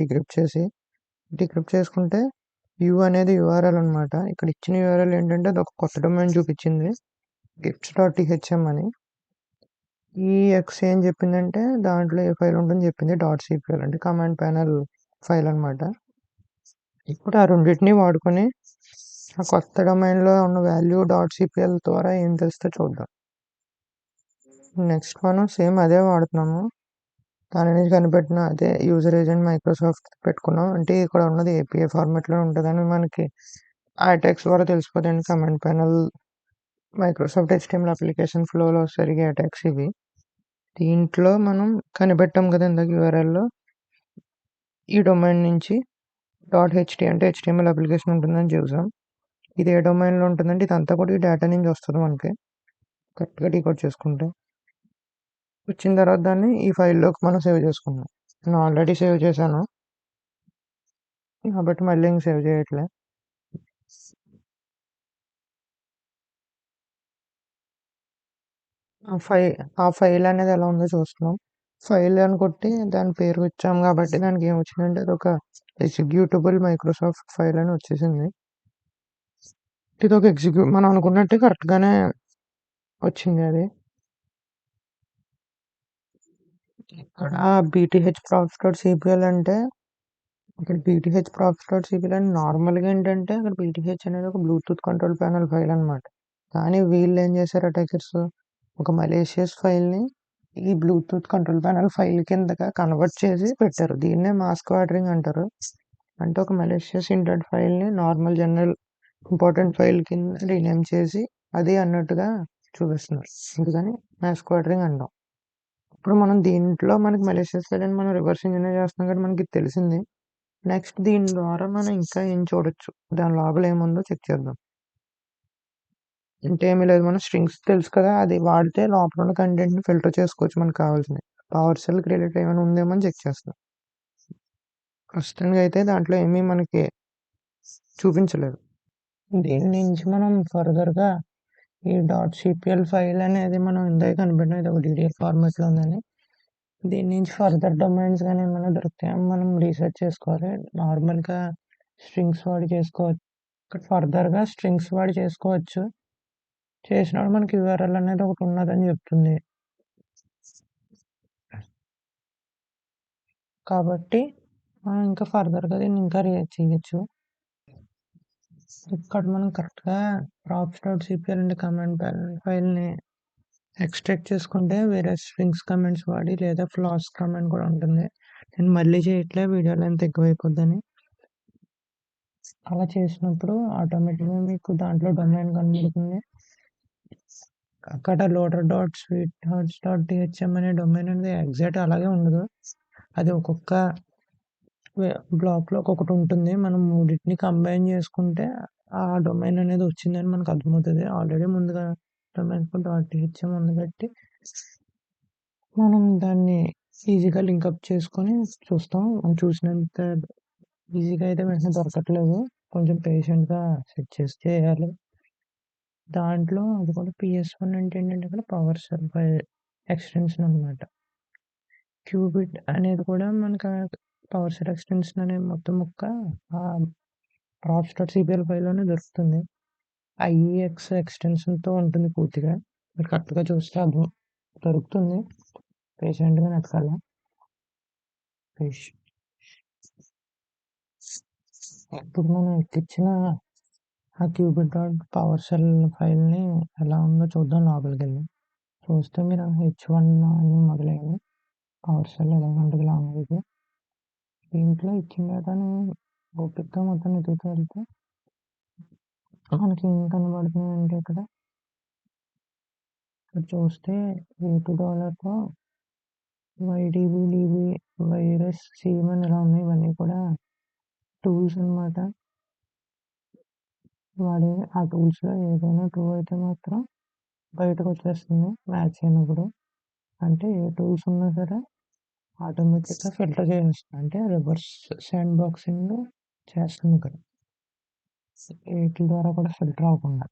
డీక్రిప్ట్ చేసుకుంటే యూ అనేది యూఆర్ఎల్ అనమాట. ఇక్కడ ఇచ్చిన యూఆర్ఎల్ ఏంటంటే అదొక కొత్త డొమైన్ చూపించింది. గిఫ్ట్స్.టీహెచ్ఎం అని. ఈ ఎక్స్ ఏం చెప్పిందంటే దాంట్లో ఏ ఫైల్ ఉంటుందని చెప్పింది. .సిపిఎల్ అంటే కమాండ్ ప్యానెల్ ఫైల్ అనమాట. ఇప్పుడు ఆ రెండింటిని వాడుకొని ఆ కొత్త డొమైన్‌లో ఉన్న వాల్యూ .సిపిఎల్ ద్వారా ఏం తెలుస్తుందో చూద్దాం. నెక్స్ట్ మనం సేమ్ అదే వాడుతున్నాము. దాని నుంచి కనిపెట్టిన అదే యూజర్ ఏజెంట్ మైక్రోసాఫ్ట్ పెట్టుకున్నాం. అంటే ఇక్కడ ఉన్నది ఏపీఐ ఫార్మాట్‌లో ఉంటదని మనకి ఆ అటాక్స్ ద్వారా తెలిసిపోతాయండి. Command panel Microsoft HTML application ఫ్లోలో జరిగే అటాక్స్ ఇవి. దీంట్లో మనం కనిపెట్టాం కదా ఇందాక యూఆర్ఎల్‌లో ఈ డొమైన్ నుంచి అంటే హెచ్టీఎంఎల్ అప్లికేషన్ ఉంటుందని చూసాం. ఇది ఏ డొమైన్‌లో ఉంటుందంటే ఇదంతా కూడా ఈ డేటా నుంచి వస్తది మనకి. కరెక్ట్‌గా డీకోడ్ చేసుకుంటే. వచ్చిన తర్వాత దాన్ని ఈ ఫైల్‌లోకి మనం సేవ్ చేసుకున్నాం. నేను ఆల్రెడీ సేవ్ చేశాను. కాబట్టి మళ్ళీ ఇంక సేవ్ చేయట్లే. ఆ ఫైల్ అనేది ఎలా ఉందో చూస్తున్నాం. ఫైల్ అని కొట్టి దాని పేరు ఇచ్చాం కాబట్టి దానికి ఏమొచ్చిందంటే అదొక ఎగ్జిక్యూటబుల్ మైక్రోసాఫ్ట్ ఫైల్ అని వచ్చేసింది. ఇదొక మనం అనుకున్నట్టే కరెక్ట్‌గానే వచ్చింది అది. ఇక్కడ బీటీహెచ్ ప్రాక్స్ డాట్ సీపీఎల్ అంటే ఇక్కడ బీటీహెచ్ ప్రాక్స్ డాట్ సీపీఎల్ అని నార్మల్‌గా ఏంటంటే అక్కడ బీటీహెచ్ అనేది ఒక బ్లూటూత్ కంట్రోల్ ప్యానెల్ ఫైల్ అనమాట. కానీ వీళ్ళేం చేశారు అటాకర్స్ ఒక మలేషియస్ ఫైల్‌ని ఈ బ్లూటూత్ కంట్రోల్ ప్యానెల్ ఫైల్ కిందగా కన్వర్ట్ చేసి పెట్టారు. దీన్నే మాస్క్ వాటరింగ్ అంటారు. అంటే ఒక మలేషియస్ ఇంటెడ్ ఫైల్‌ని నార్మల్ జనరల్ ఇంపార్టెంట్ ఫైల్ కింద రీనేమ్ చేసి అది అన్నట్టుగా చూపిస్తున్నారు. అందుకని మాస్క్ వాటరింగ్ అంటాం. ఇప్పుడు మనం దీంట్లో మనకి మలేషియస్ ఫైల్ అని మనం రివర్స్ ఇంజినియర్ చేస్తున్నాం కాబట్టి మనకి ఇది తెలిసింది. నెక్స్ట్ దీని ద్వారా మనం ఇంకా ఏం చూడొచ్చు దాని లోపల ఏముందో చెక్ చేద్దాం. అంటే ఏమీ లేదు మనం స్ట్రింగ్స్ తెలుసు కదా అది వాడితే లోపల ఉన్న కంటెంట్ని ఫిల్టర్ చేసుకోవచ్చు మనకు కావాల్సినవి. పవర్ సెల్ క్రెడిట్ ఏమైనా ఉందేమో అని చెక్ చేస్తాం. ప్రస్తుతానికి అయితే దాంట్లో ఏమీ మనకి చూపించలేదు. దీని నుంచి మనం ఫర్దర్గా ఈ .cpl ఫైల్ అనేది మనం ఇందాక కనిపెట్టిన ఇది ఒక DDL ఫార్మాట్లో ఉందని దీని నుంచి ఫర్దర్ డొమైన్స్ కానీ ఏమైనా దొరుకుతాయో మనం రీసెర్చ్ చేసుకోవాలి. నార్మల్గా స్ట్రింగ్స్ వాడి చేసుకోవచ్చు. ఇక్కడ ఫర్దర్గా స్ట్రింగ్స్ వాడి చేసుకోవచ్చు. చేసినప్పుడు మనకి యూఆర్ఎల్ అనేది ఒకటి ఉన్నదని చెప్తుంది. కాబట్టి మనం ఇంకా ఫర్దర్గా దీన్ని ఇంకా రీచ్ చేయొచ్చు. ఇక్కడ మనం కరెక్ట్గా props.cpl అనే కమాండ్ ఫైల్ని ఎక్స్ట్రాక్ట్ చేసుకుంటే వేరే స్ట్రింగ్స్ కమెంట్స్ వాడి లేదా ఫ్లాస్ కమెంట్ కూడా ఉంటుంది. నేను మళ్ళీ చేయట్లే వీడియో లెంత్ ఎక్కువైపోద్దని. అలా చేసినప్పుడు ఆటోమేటిక్గా మీకు దాంట్లో డొమైన్ కనబడుతుంది. అక్కడ loader.sweethearts.thm అనే డొమైన్ అనేది ఎగ్జాక్ట్ అలాగే ఉండదు. అది ఒక్కొక్క బ్లాక్లో ఒక్కొక్కటి ఉంటుంది. మనం మూడింటిని కంబైన్ చేసుకుంటే ఆ డొమైన్ అనేది వచ్చిందని మనకు అర్థమవుతుంది. ఆల్రెడీ ముందుగా డొమైన్ .thm ఉంది కాబట్టి మనం దాన్ని ఈజీగా లింకప్ చేసుకొని చూస్తాం. మనం చూసినంత ఈజీగా అయితే వెంటనే దొరకట్లేదు. కొంచెం పేషెంట్గా సెట్ చేసి చేయాలి. దాంట్లో అది కూడా PS1 అంటే ఏంటంటే ఇక్కడ పవర్ సెల్ ఫైల్ ఎక్స్టెన్షన్ అనమాట. క్యూబిట్ అనేది కూడా మనకు పవర్ సెల్ ఎక్స్టెన్షన్ అనే మొత్తం ముక్క props.cpl ఫైల్లోనే దొరుకుతుంది. IEX ఎక్స్టెన్షన్తో ఉంటుంది పూర్తిగా. మీరు కరెక్ట్గా చూస్తే అది దొరుకుతుంది. పేషెంట్గా వెతకాలి. ఇప్పుడు మనం ఎక్కించిన ఆ క్యూబిట్.పవర్ సెల్ ఫైల్ని ఎలా ఉందో చూద్దాం లోపలికి వెళ్ళి. చూస్తే మీరు H1 అని మొదలైంది. పవర్ సెల్ ఎలా ఉంటుంది లాంగ్వేజ్. దీంట్లో ఇచ్చిన డేటాని ఓపిక్గా మొత్తం వెతుకుతూ వెళ్తే మనకి ఏం కనబడుతుంది అంటే ఇక్కడ చూస్తే $8 YDB వైరస్ సీమన్ ఇలా ఉన్నాయి. ఇవన్నీ కూడా టూల్స్ అనమాట. వాడే ఆ టూల్స్లో ఏదైనా ట్రూ అయితే మాత్రం బయటకు వచ్చేస్తుంది మ్యాచ్ అయినప్పుడు. అంటే ఏ టూల్స్ ఉన్నా సరే ఆటోమేటిక్గా ఫిల్టర్ చేసేస్తుంది. అంటే రివర్స్ శాండ్ బాక్సింగ్ చేస్తుంది ఇక్కడ. వీటి ద్వారా కూడా ఫిల్టర్ అవ్వకుండా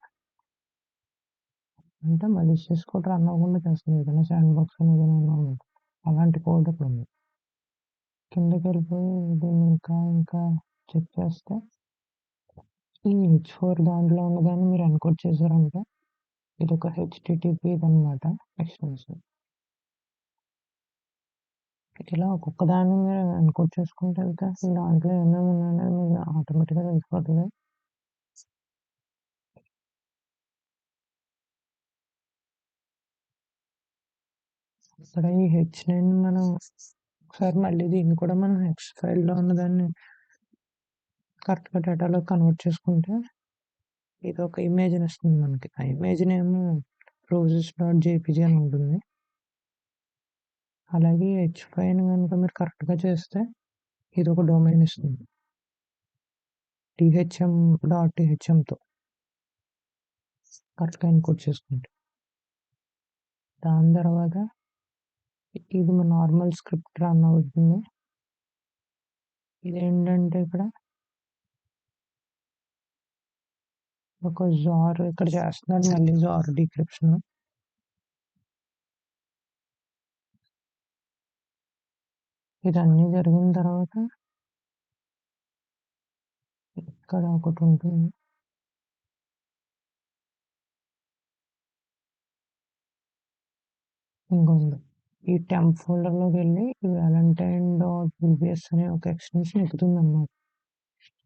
అంటే మలిషియస్ కోడ్ రన్ అవ్వకుండా చేస్తుంది. ఏదైనా శాండ్ బాక్స్ అనేది ఏదైనా ఉంది అలాంటి కోడ్ ఇక్కడ ఉంది. కిందకి వెళ్ళిపోయి దీన్ని ఇంకా చెక్ చేస్తే ఈ H4 దాంట్లో ఉన్నదాన్ని మీరు ఎన్కోడ్ చేశారంటే ఇది ఒక HTTP అనమాట ఎక్స్టెన్షన్. ఇలా ఒక్కొక్క దాన్ని మీరు ఎన్కోడ్ చేసుకుంటూ వెళ్తే అసలు దాంట్లో ఏమేమి ఉన్నాయనేది మీకు ఆటోమేటిక్గా తెలిసిపోతుంది. ఇక్కడ ఈ H9 మనం ఒకసారి మళ్ళీ దీన్ని కూడా మనం హెక్స్ ఫైల్లో ఉన్నదాన్ని కరెక్ట్గా డేటాలో కన్వర్ట్ చేసుకుంటే ఇది ఒక ఇమేజ్ని ఇస్తుంది మనకి. ఆ ఇమేజ్ నేమ్ roses.jpg అని ఉంటుంది. అలాగే H5 కనుక మీరు కరెక్ట్గా చేస్తే ఇది ఒక డొమైన్ ఇస్తుంది thm.thm తో కరెక్ట్గా ఎన్కోడ్ చేసుకుంటే. దాని తర్వాత ఇది నార్మల్ స్క్రిప్ట్ రన్ అవుతుంది. ఇదేంటంటే ఇక్కడ ఒక జార్ ఇక్కడ చేస్తున్నాడు మళ్ళీ జార్ డిక్రిప్షన్. ఇదన్నీ జరిగిన తర్వాత ఇక్కడ ఒకటి ఉంటుంది. ఇంకొంది. ఈ టెంప్ ఫోల్డర్‌లోకి వెళ్ళి ఈ వాలంటైన్ డాట్ పీబీఎస్ అనే ఒక ఎక్స్టెన్షన్ ఎక్కుతుందన్నమాట.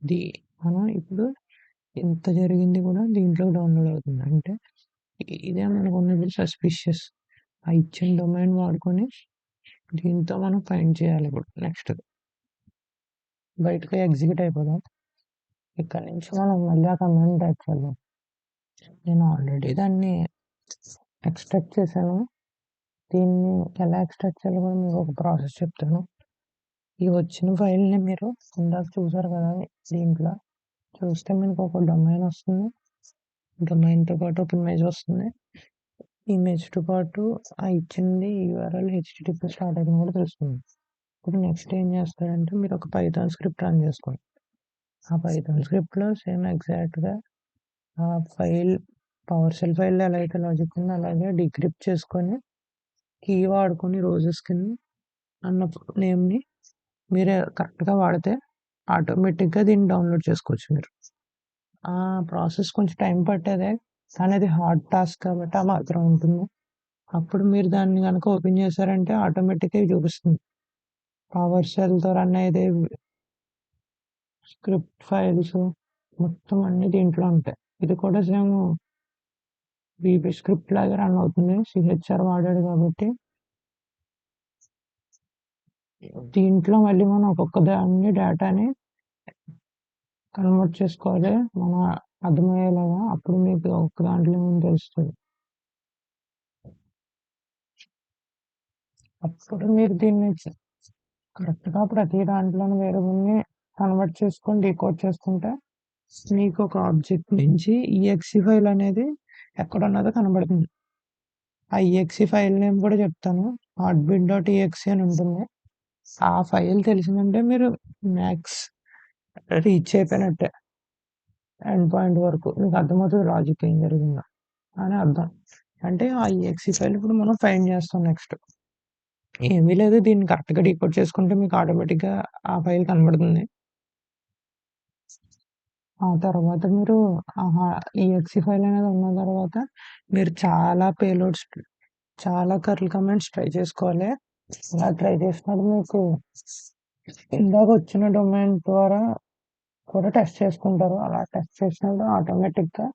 ఇది మనం ఇప్పుడు ఇంత జరిగింది కూడా దీంట్లో డౌన్లోడ్ అవుతుంది. అంటే ఇదే మనకున్నది సస్పిషియస్. ఆ ఇచ్చిన డొమైన్ వాడుకొని దీంతో మనం ఫైండ్ చేయాలి. ఇప్పుడు నెక్స్ట్ బయటకు ఎగ్జిక్యూట్ అయిపోదాం. ఇక్కడ నుంచి మనం మళ్ళీ ఆ కమాండ్ టైప్ చేద్దాం. నేను ఆల్రెడీ దాన్ని ఎక్స్ట్రాక్ట్ చేశాను. దీన్ని ఎలా ఎక్స్ట్రాక్ట్ చేయాలో కూడా మీకు ఒక ప్రాసెస్ చెప్తాను. ఈ వచ్చిన ఫైల్ని మీరు ఇందాక చూసారు కదా, దీంట్లో చూస్తే మీకు ఒక డొమైన్ వస్తుంది. డొమైన్తో పాటు ఒక ఇమేజ్ వస్తుంది. ఇమేజ్తో పాటు ఆ ఇచ్చింది యూఆర్ఎల్ హెచ్టిటిపి స్టార్ట్ అయింది కూడా తెలుస్తుంది. ఇప్పుడు నెక్స్ట్ ఏం చేస్తారంటే మీరు ఒక పైథాన్ స్క్రిప్ట్ రన్ చేసుకోండి. ఆ పైథాన్ స్క్రిప్ట్లో సేమ్ ఎగ్జాక్ట్గా ఆ ఫైల్ పవర్ షెల్ ఫైల్లో ఎలా అయితే లాజిక్ ఉందో అలాగే డిక్రిప్ట్ చేసుకొని కీ వాడుకొని రోజెస్ కింద అన్న నేమ్ని మీరే కరెక్ట్గా వాడితే ఆటోమేటిక్గా దీన్ని డౌన్లోడ్ చేసుకోవచ్చు మీరు. ఆ ప్రాసెస్ కొంచెం టైం పట్టేదే, కానీ అది హార్డ్ టాస్క్ కాబట్టి ఆ మాత్రం ఉంటుంది. అప్పుడు మీరు దాన్ని కనుక ఓపెన్ చేశారంటే ఆటోమేటిక్గా చూపిస్తుంది. పవర్ షెల్తో రన్ అయ్యేది స్క్రిప్ట్ ఫైల్స్ మొత్తం అన్ని దీంట్లో ఉంటాయి. ఇది కూడా సేమ్ వీబీ స్క్రిప్ట్ లాగా రన్ అవుతుంది. సిహెచ్ఆర్ వాడాడు కాబట్టి దీంట్లో మళ్ళీ మనం ఒక్కొక్క దాన్ని డేటాని కన్వర్ట్ చేసుకోవాలి మన అర్థమయ్యేలాగా. అప్పుడు మీకు ఒక్క దాంట్లో ఏమని తెలుస్తుంది. అప్పుడు మీరు దీన్ని కరెక్ట్గా ప్రతి దాంట్లోనూ వేరియబుల్ని కన్వర్ట్ చేసుకొని డీకోడ్ చేసుకుంటే మీకు ఒక ఆబ్జెక్ట్ నుంచి ఈఎక్సి ఫైల్ అనేది ఎక్కడ ఉన్నదో కనబడుతుంది. ఆ ఈఎక్సి ఫైల్ నేమ్ కూడా చెప్తాను. హార్ట్బీట్.exe అని ఉంటుంది. ఆ ఫైల్ తెలిసిందంటే మీరు మ్యాక్స్ రీచ్ అయిపోయినట్టే. ఎండ్ పాయింట్ వరకు మీకు అర్థమవుతుంది లాజిక్ ఏం జరిగిందో అని అర్థం. అంటే ఆ ఈఎక్సి ఫైల్ ఇప్పుడు మనం ఫైండ్ చేస్తాం. నెక్స్ట్ ఏమీ లేదు, దీన్ని కరెక్ట్గా డీకోడ్ చేసుకుంటే మీకు ఆటోమేటిక్గా ఆ ఫైల్ కనబడుతుంది. ఆ తర్వాత మీరు ఈఎక్సి ఫైల్ అనేది ఉన్న తర్వాత మీరు చాలా పేలోడ్స్, చాలా కర్ల్ కమాండ్స్ ట్రై చేసుకోవాలి. ఇలా ట్రై చేసినప్పుడు మీకు ఇందాక వచ్చిన డొమైన్ ద్వారా కూడా టెస్ట్ చేసుకుంటారు. అలా టెస్ట్ చేసినప్పుడు ఆటోమేటిక్గా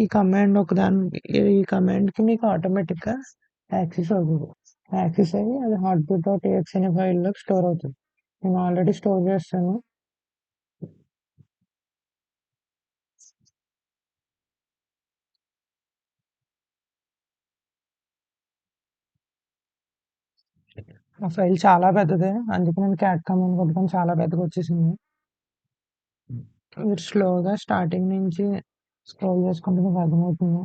ఈ కమాండ్ ఈ కమాండ్కి మీకు ఆటోమేటిక్గా యాక్సెస్ అవుతుంది. యాక్సెస్ అయ్యి అది హార్ట్బీట్.exe అనే ఫైల్లోకి స్టోర్ అవుతుంది. నేను ఆల్రెడీ స్టోర్ చేస్తాను. ఆ ఫైల్ చాలా పెద్దదే, అందుకే నేను క్యాట్ కమాండ్ కొట్టుకొని చాలా పెద్దగా వచ్చేసింది. మీరు స్లోగా స్టార్టింగ్ నుంచి స్క్రోల్ చేసుకుంటే మీకు అర్థమవుతుంది.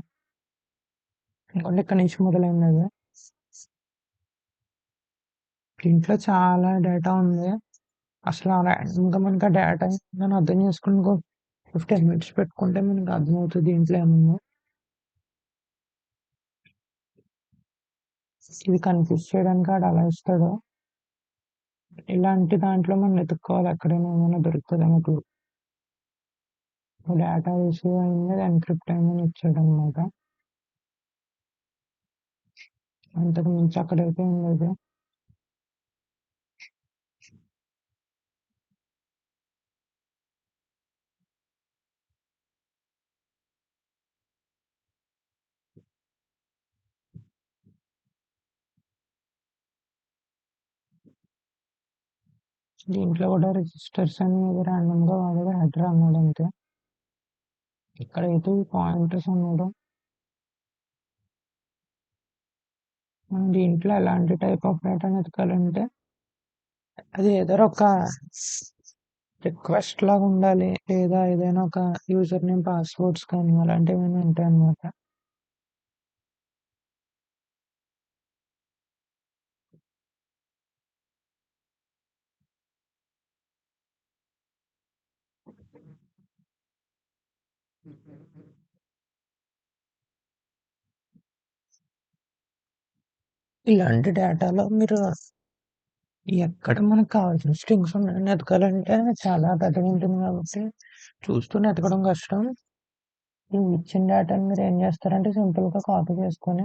ఎందుకంటే ఇక్కడ నుంచి మొదలైంది అది. దీంట్లో చాలా డేటా ఉంది. అసలు ఇంకా మనకి ఆ డేటా ఏందని అర్థం చేసుకుని 15 మినిట్స్ పెట్టుకుంటే మనకి అర్థమవుతుంది దీంట్లో ఏముందో. ఇది కన్ఫ్యూజ్ చేయడానికి ఆడు అలా ఇస్తాడు. ఇలాంటి దాంట్లో మనం వెతుక్కోవాలి ఎక్కడైనా ఏమైనా దొరుకుతుందేమో క్లూ. డేటా రిసీవ్ అయింది, అది ఎన్క్రిప్ట్ అయిందని ఇచ్చాడు అనమాట. అంతకు మించి అక్కడైతే ఏం లేదు. దీంట్లో కూడా రిజిస్టర్స్ అని ర్యాండమ్గా వాడాడు, హెడర్ అన్నాడు అంతే. ఇక్కడైతే పాయింటర్స్ అన్నాడు. మనం దీంట్లో ఎలాంటి టైప్ ఆఫ్ డేటాని ఎతకాలంటే అది ఏదో ఒక రిక్వెస్ట్ లాగా ఉండాలి, లేదా ఏదైనా ఒక యూజర్ నేమ్ పాస్వర్డ్స్ కానీ అలాంటివి ఏమైనా ఉంటాయి అన్నమాట. ఇలాంటి డేటాలో మీరు ఎక్కడ మనకు కావాల్సిన స్ట్రింగ్స్ ఉన్నాయని ఎతకాలంటే చాలా పెద్దగా ఉంటుంది కాబట్టి చూస్తూనే ఎతకడం కష్టం. ఈ ఇచ్చిన డేటాని మీరు ఏం చేస్తారంటే సింపుల్‌గా కాపీ చేసుకొని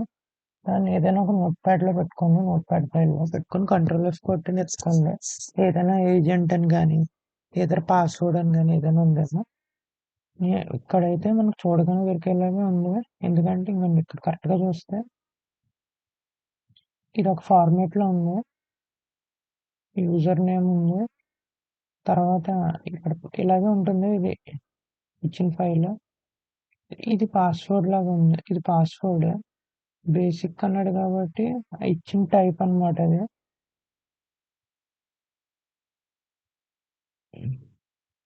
దాన్ని ఏదైనా ఒక నోట్‌ప్యాడ్‌లో పెట్టుకోండి. నోట్‌ప్యాడ్ ఫైల్‌లో పెట్టుకొని కంట్రోల్ ఎఫ్ కొట్టి నెట్టుకోండి. ఏదైనా ఏజెంట్ అని గాని, ఏదైనా పాస్వర్డ్ అని గాని ఏదైనా ఉందేమో. ఇక్కడైతే మనకు చూడగానే దొరికేలాగా ఉంది. ఎందుకంటే ఇంగోండి ఇక్కడ కరెక్ట్‌గా చూస్తే ఇదొక ఫార్మాట్‌లో ఉంది. యూజర్ నేమ్ ఉంది. తర్వాత ఇక్కడ ఇలాగే ఉంటుంది. ఇది ఇచ్చిన ఫైల్. ఇది పాస్వర్డ్ లాగా ఉంది. ఇది పాస్వర్డ్. బేసిక్ అన్నాడు కాబట్టి ఇచ్చిన టైప్ అన్నమాట అది.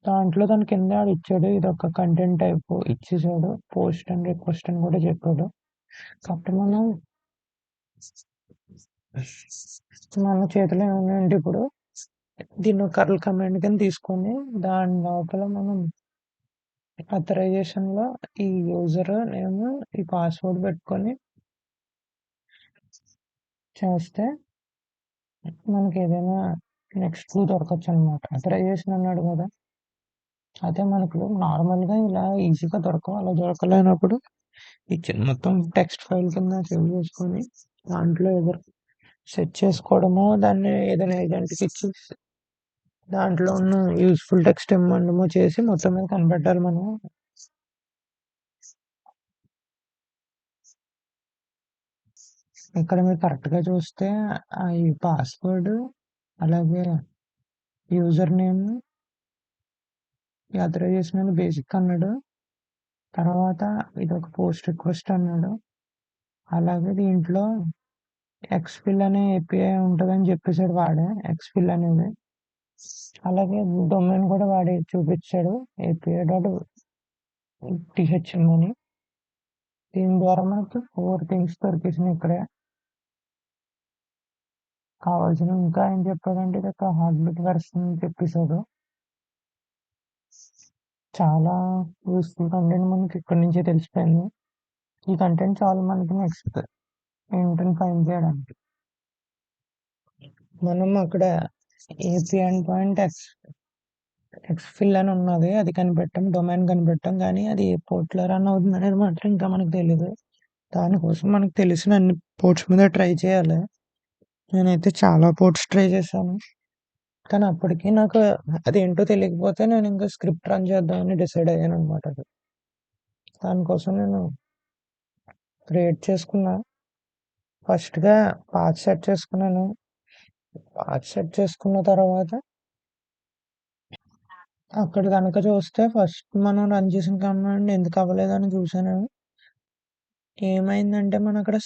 దాంట్లో దాని కింద ఆడిచ్చాడు. ఇదొక కంటెంట్ టైప్ ఇచ్చేసాడు. పోస్ట్ అండ్ రిక్వెస్ట్ అని కూడా చెప్పాడు. కాకపోతే మన చేతిలో ఏమున్నాయంటే ఇప్పుడు దీన్ని కర్ల్ కమాండ్ కింద తీసుకొని దాని లోపల మనం అథరైజేషన్‌లో ఈ యూజర్ నేమ్, ఈ పాస్వర్డ్ పెట్టుకొని చేస్తే మనకేదైనా నెక్స్ట్ క్లూ దొరకొచ్చనమాట. అథరైజేషన్ అన్నాడు కదా! అదే మనకు నార్మల్‌గా ఇలా ఈజీగా దొరకవు. అలా దొరకలేనప్పుడు ఇచ్చిన మొత్తం టెక్స్ట్ ఫైల్ కింద సేవ్ చేసుకొని దాంట్లో ఏదో సెట్ చేసుకోవడమో, దాన్ని ఏదైనా ఏజెంట్‌కి ఇచ్చి దాంట్లో ఉన్న యూజ్‌ఫుల్ టెక్స్ట్ ఇమ్మనడమో చేసి మొత్తం మీద కనిపెట్టాలి మనం. ఇక్కడ మీరు కరెక్ట్‌గా చూస్తే ఈ పాస్వర్డ్ అలాగే యూజర్ నేమ్, ఈ అథరైజేషన్ అని బేసిక్ అన్నాడు. తర్వాత ఇదొక పోస్ట్ రిక్వెస్ట్ అన్నాడు. అలాగే దీంట్లో ఎక్స్‌ఫిల్ అనే ఏపీఐ ఉంటదని చెప్పేసాడు వాడే. ఎక్స్‌ఫిల్ అనేది. అలాగే డొమైన్ కూడా వాడి చూపిచ్చాడు. ఏపీఐ డాట్ టీహెచ్ఎం అని. దీని ద్వారా మనకు 4 థింగ్స్ దొరికేసినాయి ఇక్కడే. కావాల్సినవి ఇంకా ఏం చెప్పాడంటే ఇదొక హార్డ్‌బీట్ వెర్షన్ అని చెప్పేసాడు. చాలా యూజ్‌ఫుల్ కంటెంట్ మనకి ఇక్కడి నుంచే తెలిసిపోయింది. ఈ కంటెంట్ చాలు మనకి నెక్స్ట్ ఏంటని ఫైండ్ చేయడానికి. మనం అక్కడ ఏపీ ఎండ్ పాయింట్ ఎక్స్‌ఫిల్ అని ఉన్నది. అది కనిపెట్టాం. డొమైన్ కనిపెట్టాం. కానీ అది ఏ పోర్ట్‌లో రన్ అవుతుందనేది మాత్రం ఇంకా మనకు తెలీదు. దానికోసం మనకు తెలిసిన అన్ని పోర్ట్స్ మీద ట్రై చేయాలి. నేనైతే చాలా పోర్ట్స్ ట్రై చేశాను. కానీ అప్పటికి నాకు అదేంటో తెలియకపోతే నేను ఇంకా స్క్రిప్ట్ రన్ చేద్దామని డిసైడ్ అయ్యాననమాట అది. దానికోసం నేను క్రియేట్ చేసుకున్నా. ఫస్ట్‌గా పాత్ సెట్ చేసుకున్నాను. పాత్ సెట్ చేసుకున్న తర్వాత అక్కడ గనక చూస్తే ఫస్ట్ మనం రన్ చేసిన కమాండ్ ఎందుకు అవ్వలేదని చూసాను. ఏమైందంటే మనం అక్కడ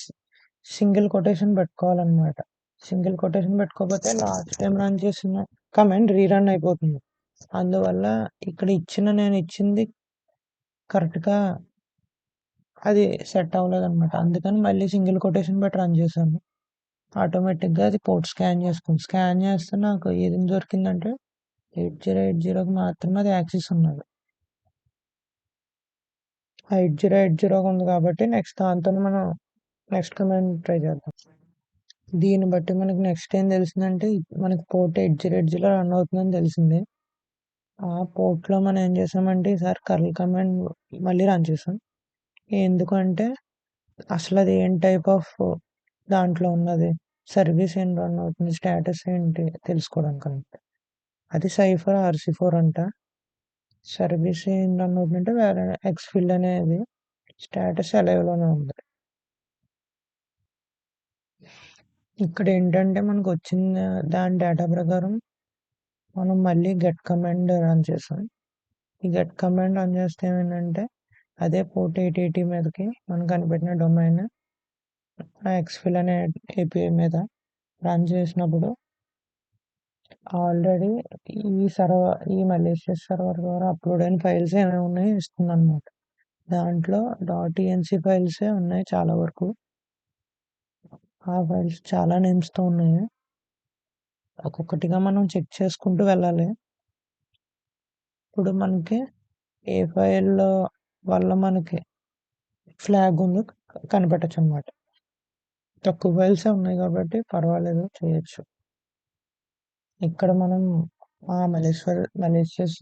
సింగిల్ కొటేషన్ పెట్టుకోవాలన్నమాట. సింగిల్ కొటేషన్ పెట్టుకోకపోతే లాస్ట్ టైం రన్ చేసిన కమాండ్ రీరన్ అయిపోతుంది. అందువల్ల ఇక్కడ నేను ఇచ్చింది కరెక్ట్‌గా అది సెట్ అవ్వలేదన్నమాట. అందుకని మళ్ళీ సింగిల్ కొటేషన్ పెట్టి రన్ చేశాను. ఆటోమేటిక్‌గా అది పోర్ట్ స్కాన్ చేసుకుంది. స్కాన్ చేస్తే నాకు ఏం దొరికిందంటే 8080కి మాత్రమే అది యాక్సెస్ ఉన్నది. ఆ 8080 ఉంది కాబట్టి నెక్స్ట్ దాంతోనే మనం నెక్స్ట్ కమాండ్ ట్రై చేద్దాం. దీన్ని బట్టి మనకి నెక్స్ట్ ఏం తెలిసిందంటే మనకి పోర్ట్ 8080లో రన్ అవుతుందని తెలిసింది. ఆ పోర్ట్‌లో మనం ఏం చేసామంటే ఈసారి కర్ల్ కమాండ్ మళ్ళీ రన్ చేసాం. ఎందుకంటే అసలది ఏం టైప్ ఆఫ్ దాంట్లో ఉన్నది. సర్వీస్ ఏం రన్ అవుతుంది, స్టేటస్ ఏంటి తెలుసుకోవడానికనమాట. అది సైఫర్ RC4 అంట. సర్వీస్ ఏం రన్ అవుతుందంటే వేరే ఎక్స్‌ఫిల్ అనేది స్టేటస్ అలైవ్‌లోనే ఉంది. ఇక్కడేంటంటే మనకొచ్చిన దాని డేటా ప్రకారం మనం మళ్ళీ గెట్ కమాండ్ రన్ చేసాం. ఈ గెట్ కమాండ్ రన్ చేస్తే ఏమైందంటే అదే పోర్ట్ 8080 మీదకి మనం కనిపెట్టిన డొమైన్ ఎక్స్‌ఫిల్ అనే ఏపీఐ మీద రన్ చేసినప్పుడు ఆల్రెడీ ఈ మలేషియస్ సర్వర్ ద్వారా అప్లోడ్ అయిన ఫైల్స్ ఏమేమి ఉన్నాయో ఇస్తుందన్నమాట. దాంట్లో .enc ఫైల్సే ఉన్నాయి చాలా వరకు. ఆ ఫైల్స్ చాలా నేమ్స్‌తో ఉన్నాయి. ఒక్కొక్కటిగా మనం చెక్ చేసుకుంటూ వెళ్ళాలి. ఇప్పుడు మనకి ఏ ఫైల్‌లో వల్ల మనకి ఫ్లాగ్ ఉందో కనిపెట్టొచ్చనమాట. తక్కువ ఫైల్సే ఉన్నాయి కాబట్టి పర్వాలేదు చేయొచ్చు. ఇక్కడ మనం మలేషియస్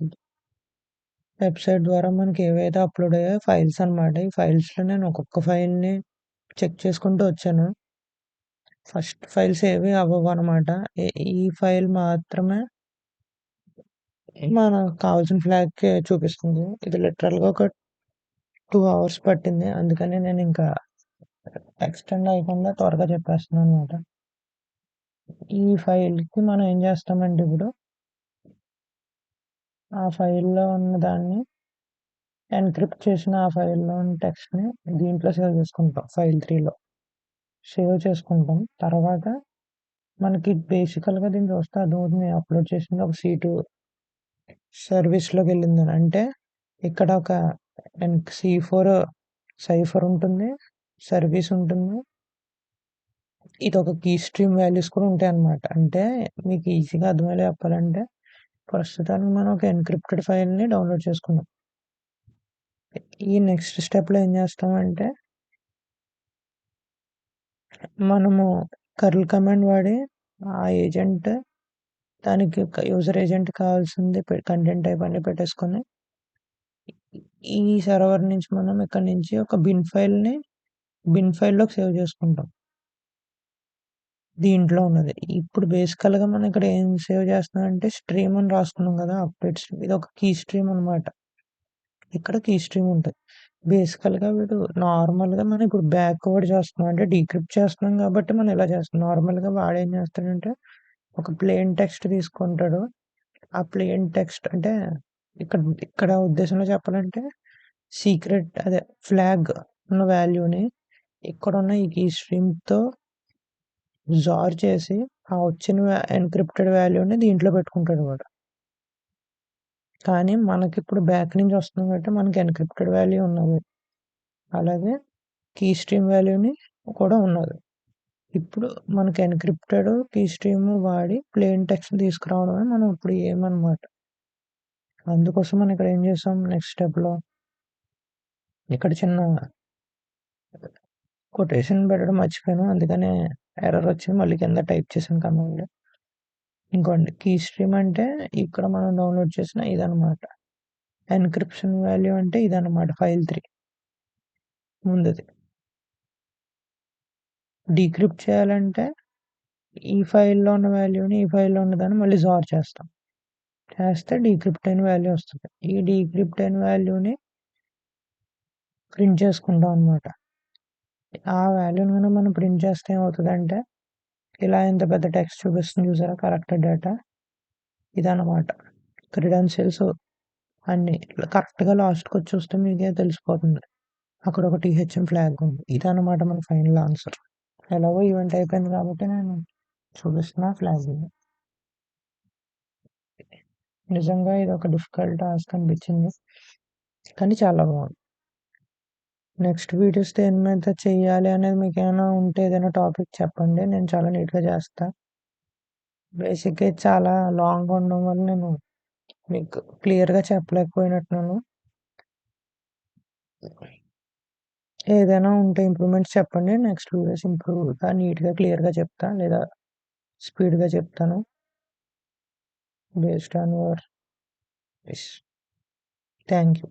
వెబ్సైట్ ద్వారా మనకి ఏవైతే అప్లోడ్ అయ్యాయో ఫైల్స్ అనమాట. ఈ ఫైల్స్లో నేను ఒక్కొక్క ఫైల్ని చెక్ చేసుకుంటూ వచ్చాను. ఫస్ట్ ఫైల్స్ ఏవి అవ్వవు అనమాట. ఈ ఫైల్ మాత్రమే మనకు కావాల్సిన ఫ్లాగ్‌కి చూపిస్తుంది. ఇది లిటరల్‌గా ఒక 2 అవర్స్ పట్టింది. అందుకని నేను ఇంకా ఎక్స్టెండ్ అయ్యకుండా త్వరగా చెప్పేస్తున్నాను అనమాట. ఈ ఫైల్‌కి మనం ఏం చేస్తామంటే ఇప్పుడు ఆ ఫైల్‌లో ఉన్న దాన్ని ఎన్క్రిప్ట్ చేసిన ఆ ఫైల్‌లో ఉన్న టెక్స్ట్‌ని దీంట్లో సేవ్ చేసుకుంటాం. ఫైల్ 3లో సేవ్ చేసుకుంటాం. తర్వాత మనకి బేసికల్‌గా దీన్ని చూస్తే అర్థమవుతుంది. అప్లోడ్ చేసింది ఒక C2 సర్వీస్‌లోకి వెళ్ళిందని. అంటే ఇక్కడ ఒక C4 సైఫర్ ఉంటుంది. సర్వీస్ ఉంటుంది. ఇదొక కీ స్ట్రీమ్ వాల్యూస్ కూడా ఉంటాయన్నమాట. అంటే మీకు ఈజీగా అర్థమయ్యేలా చెప్పాలంటే ప్రస్తుతానికి మనం ఒక ఎన్క్రిప్టెడ్ ఫైల్‌ని డౌన్లోడ్ చేసుకున్నాం. ఈ నెక్స్ట్ స్టెప్‌లో ఏం చేస్తామంటే మనము కర్ల్ కమాండ్ వాడి ఆ ఏజెంట్ దానికి యూజర్ ఏజెంట్ కావాల్సింది కంటెంట్ టైప్ అన్ని పెట్టేసుకొని ఈ సర్వర్ నుంచి మనం ఇక్కడ నుంచి ఒక బిన్ ఫైల్‌లోకి సేవ్ చేసుకుంటాం. దీంట్లో ఉన్నది. ఇప్పుడు బేసికల్‌గా మనం ఇక్కడ ఏం సేవ్ చేస్తున్నామంటే స్ట్రీమ్ అని రాసుకున్నాం కదా! Update stream. ఇది ఒక కీ స్ట్రీమ్ అనమాట. ఇక్కడ కీ స్ట్రీమ్ ఉంటది. బేసికల్‌గా వీడు నార్మల్‌గా మనం ఇప్పుడు బ్యాక్‌వర్డ్ చేస్తున్నాం. అంటే డీక్రిప్ట్ చేస్తున్నాం కాబట్టి మనం ఇలా చేస్తున్నాం. నార్మల్‌గా వాడేం చేస్తాడంటే ఒక ప్లెయిన్ టెక్స్ట్ తీసుకుంటాడు. ఆ ప్లెయిన్ టెక్స్ట్ అంటే ఇక్కడ ఇక్కడ ఉద్దేశంలో చెప్పాలంటే అదే ఫ్లాగ్ ఉన్న వాల్యూని ఇక్కడున్న ఈ కీ స్ట్రీమ్‌తో జార్ చేసి ఆ వచ్చిన ఎన్క్రిప్టెడ్ వాల్యూని దీంట్లో పెట్టుకుంటాడు వాడు. కానీ మనకిప్పుడు బ్యాక్ నుంచి వస్తుంది కాబట్టి మనకి ఎన్క్రిప్టెడ్ వాల్యూ ఉన్నది. అలాగే కీ స్ట్రీమ్ వాల్యూని కూడా ఉన్నది. ఇప్పుడు మనకి ఎన్క్రిప్టెడ్ కీ స్ట్రీమ్ వాడి ప్లెయిన్ టెక్స్ట్ తీసుకురావడమే మనం ఇప్పుడు ఏమన్నమాట. అందుకోసం మనం ఇక్కడ ఏం చేసాం నెక్స్ట్ స్టెప్‌లో ఇక్కడ చిన్న కొటేషన్ పెట్టడం మర్చిపోయాను. అందుకనే ఎర్రర్ వచ్చింది. మళ్ళీ కింద టైప్ చేశాను కమాండ్. ఇంకోండి కీ స్ట్రీమ్ అంటే ఇక్కడ మనం డౌన్లోడ్ చేసిన ఇదనమాట. ఎన్క్రిప్షన్ వాల్యూ అంటే ఇదనమాట ఫైల్ 3 ముందుది. డీక్రిప్ట్ చేయాలంటే ఈ ఫైల్‌లో ఉన్న వాల్యూని ఈ ఫైల్‌లో ఉన్నదాన్ని మళ్ళీ జార్ చేస్తాం. చేస్తే డీక్రిప్ట్ అయిన వాల్యూ వస్తది. ఈ డీక్రిప్ట్ అయిన వాల్యూని ప్రింట్ చేసుకుంటాం అనమాట. ఆ వాల్యూని గనక మనం ప్రింట్ చేస్తే ఏమవుతదంటే ఇలా ఇంత పెద్ద టెక్స్ట్ చూపిస్తుంది చూసారా కరెక్టెడ్ డేటా ఇదనమాట. క్రెడెన్షియల్స్ అన్నీ కరెక్ట్‌గా లాస్ట్‌కొచ్చి చూస్తే మీకే తెలిసిపోతుంది. అక్కడ ఒక టీహెచ్ఎం ఫ్లాగ్ ఉంది. ఇదనమాట మన ఫైనల్ ఆన్సర్. ఎలాగో ఈవెంట్ అయిపోయింది కాబట్టి నేను చూపిస్తున్నా ఫ్లాగ్‌ని. నిజంగా ఇదొక డిఫికల్ట్ టాస్క్ అనిపించింది. కానీ చాలా బాగుంది. నెక్స్ట్ వీడియోస్ దేని మీద చెయ్యాలి అనేది మీకేమైనా ఉంటే ఏదైనా టాపిక్ చెప్పండి. నేను చాలా నీట్‌గా చేస్తా. బేసిక్‌గా ఇది చాలా లాంగ్‌గా ఉండడం వల్ల నేను మీకు క్లియర్‌గా చెప్పలేకపోయినట్టున్నాను. ఏదైనా ఉంటే ఇంప్రూవ్‌మెంట్స్ చెప్పండి. నెక్స్ట్ వీడియోస్ ఇంప్రూవ్‌గా, నీట్‌గా, క్లియర్‌గా చెప్తా లేదా స్పీడ్‌గా చెప్తాను. Based on your wish. Thank you.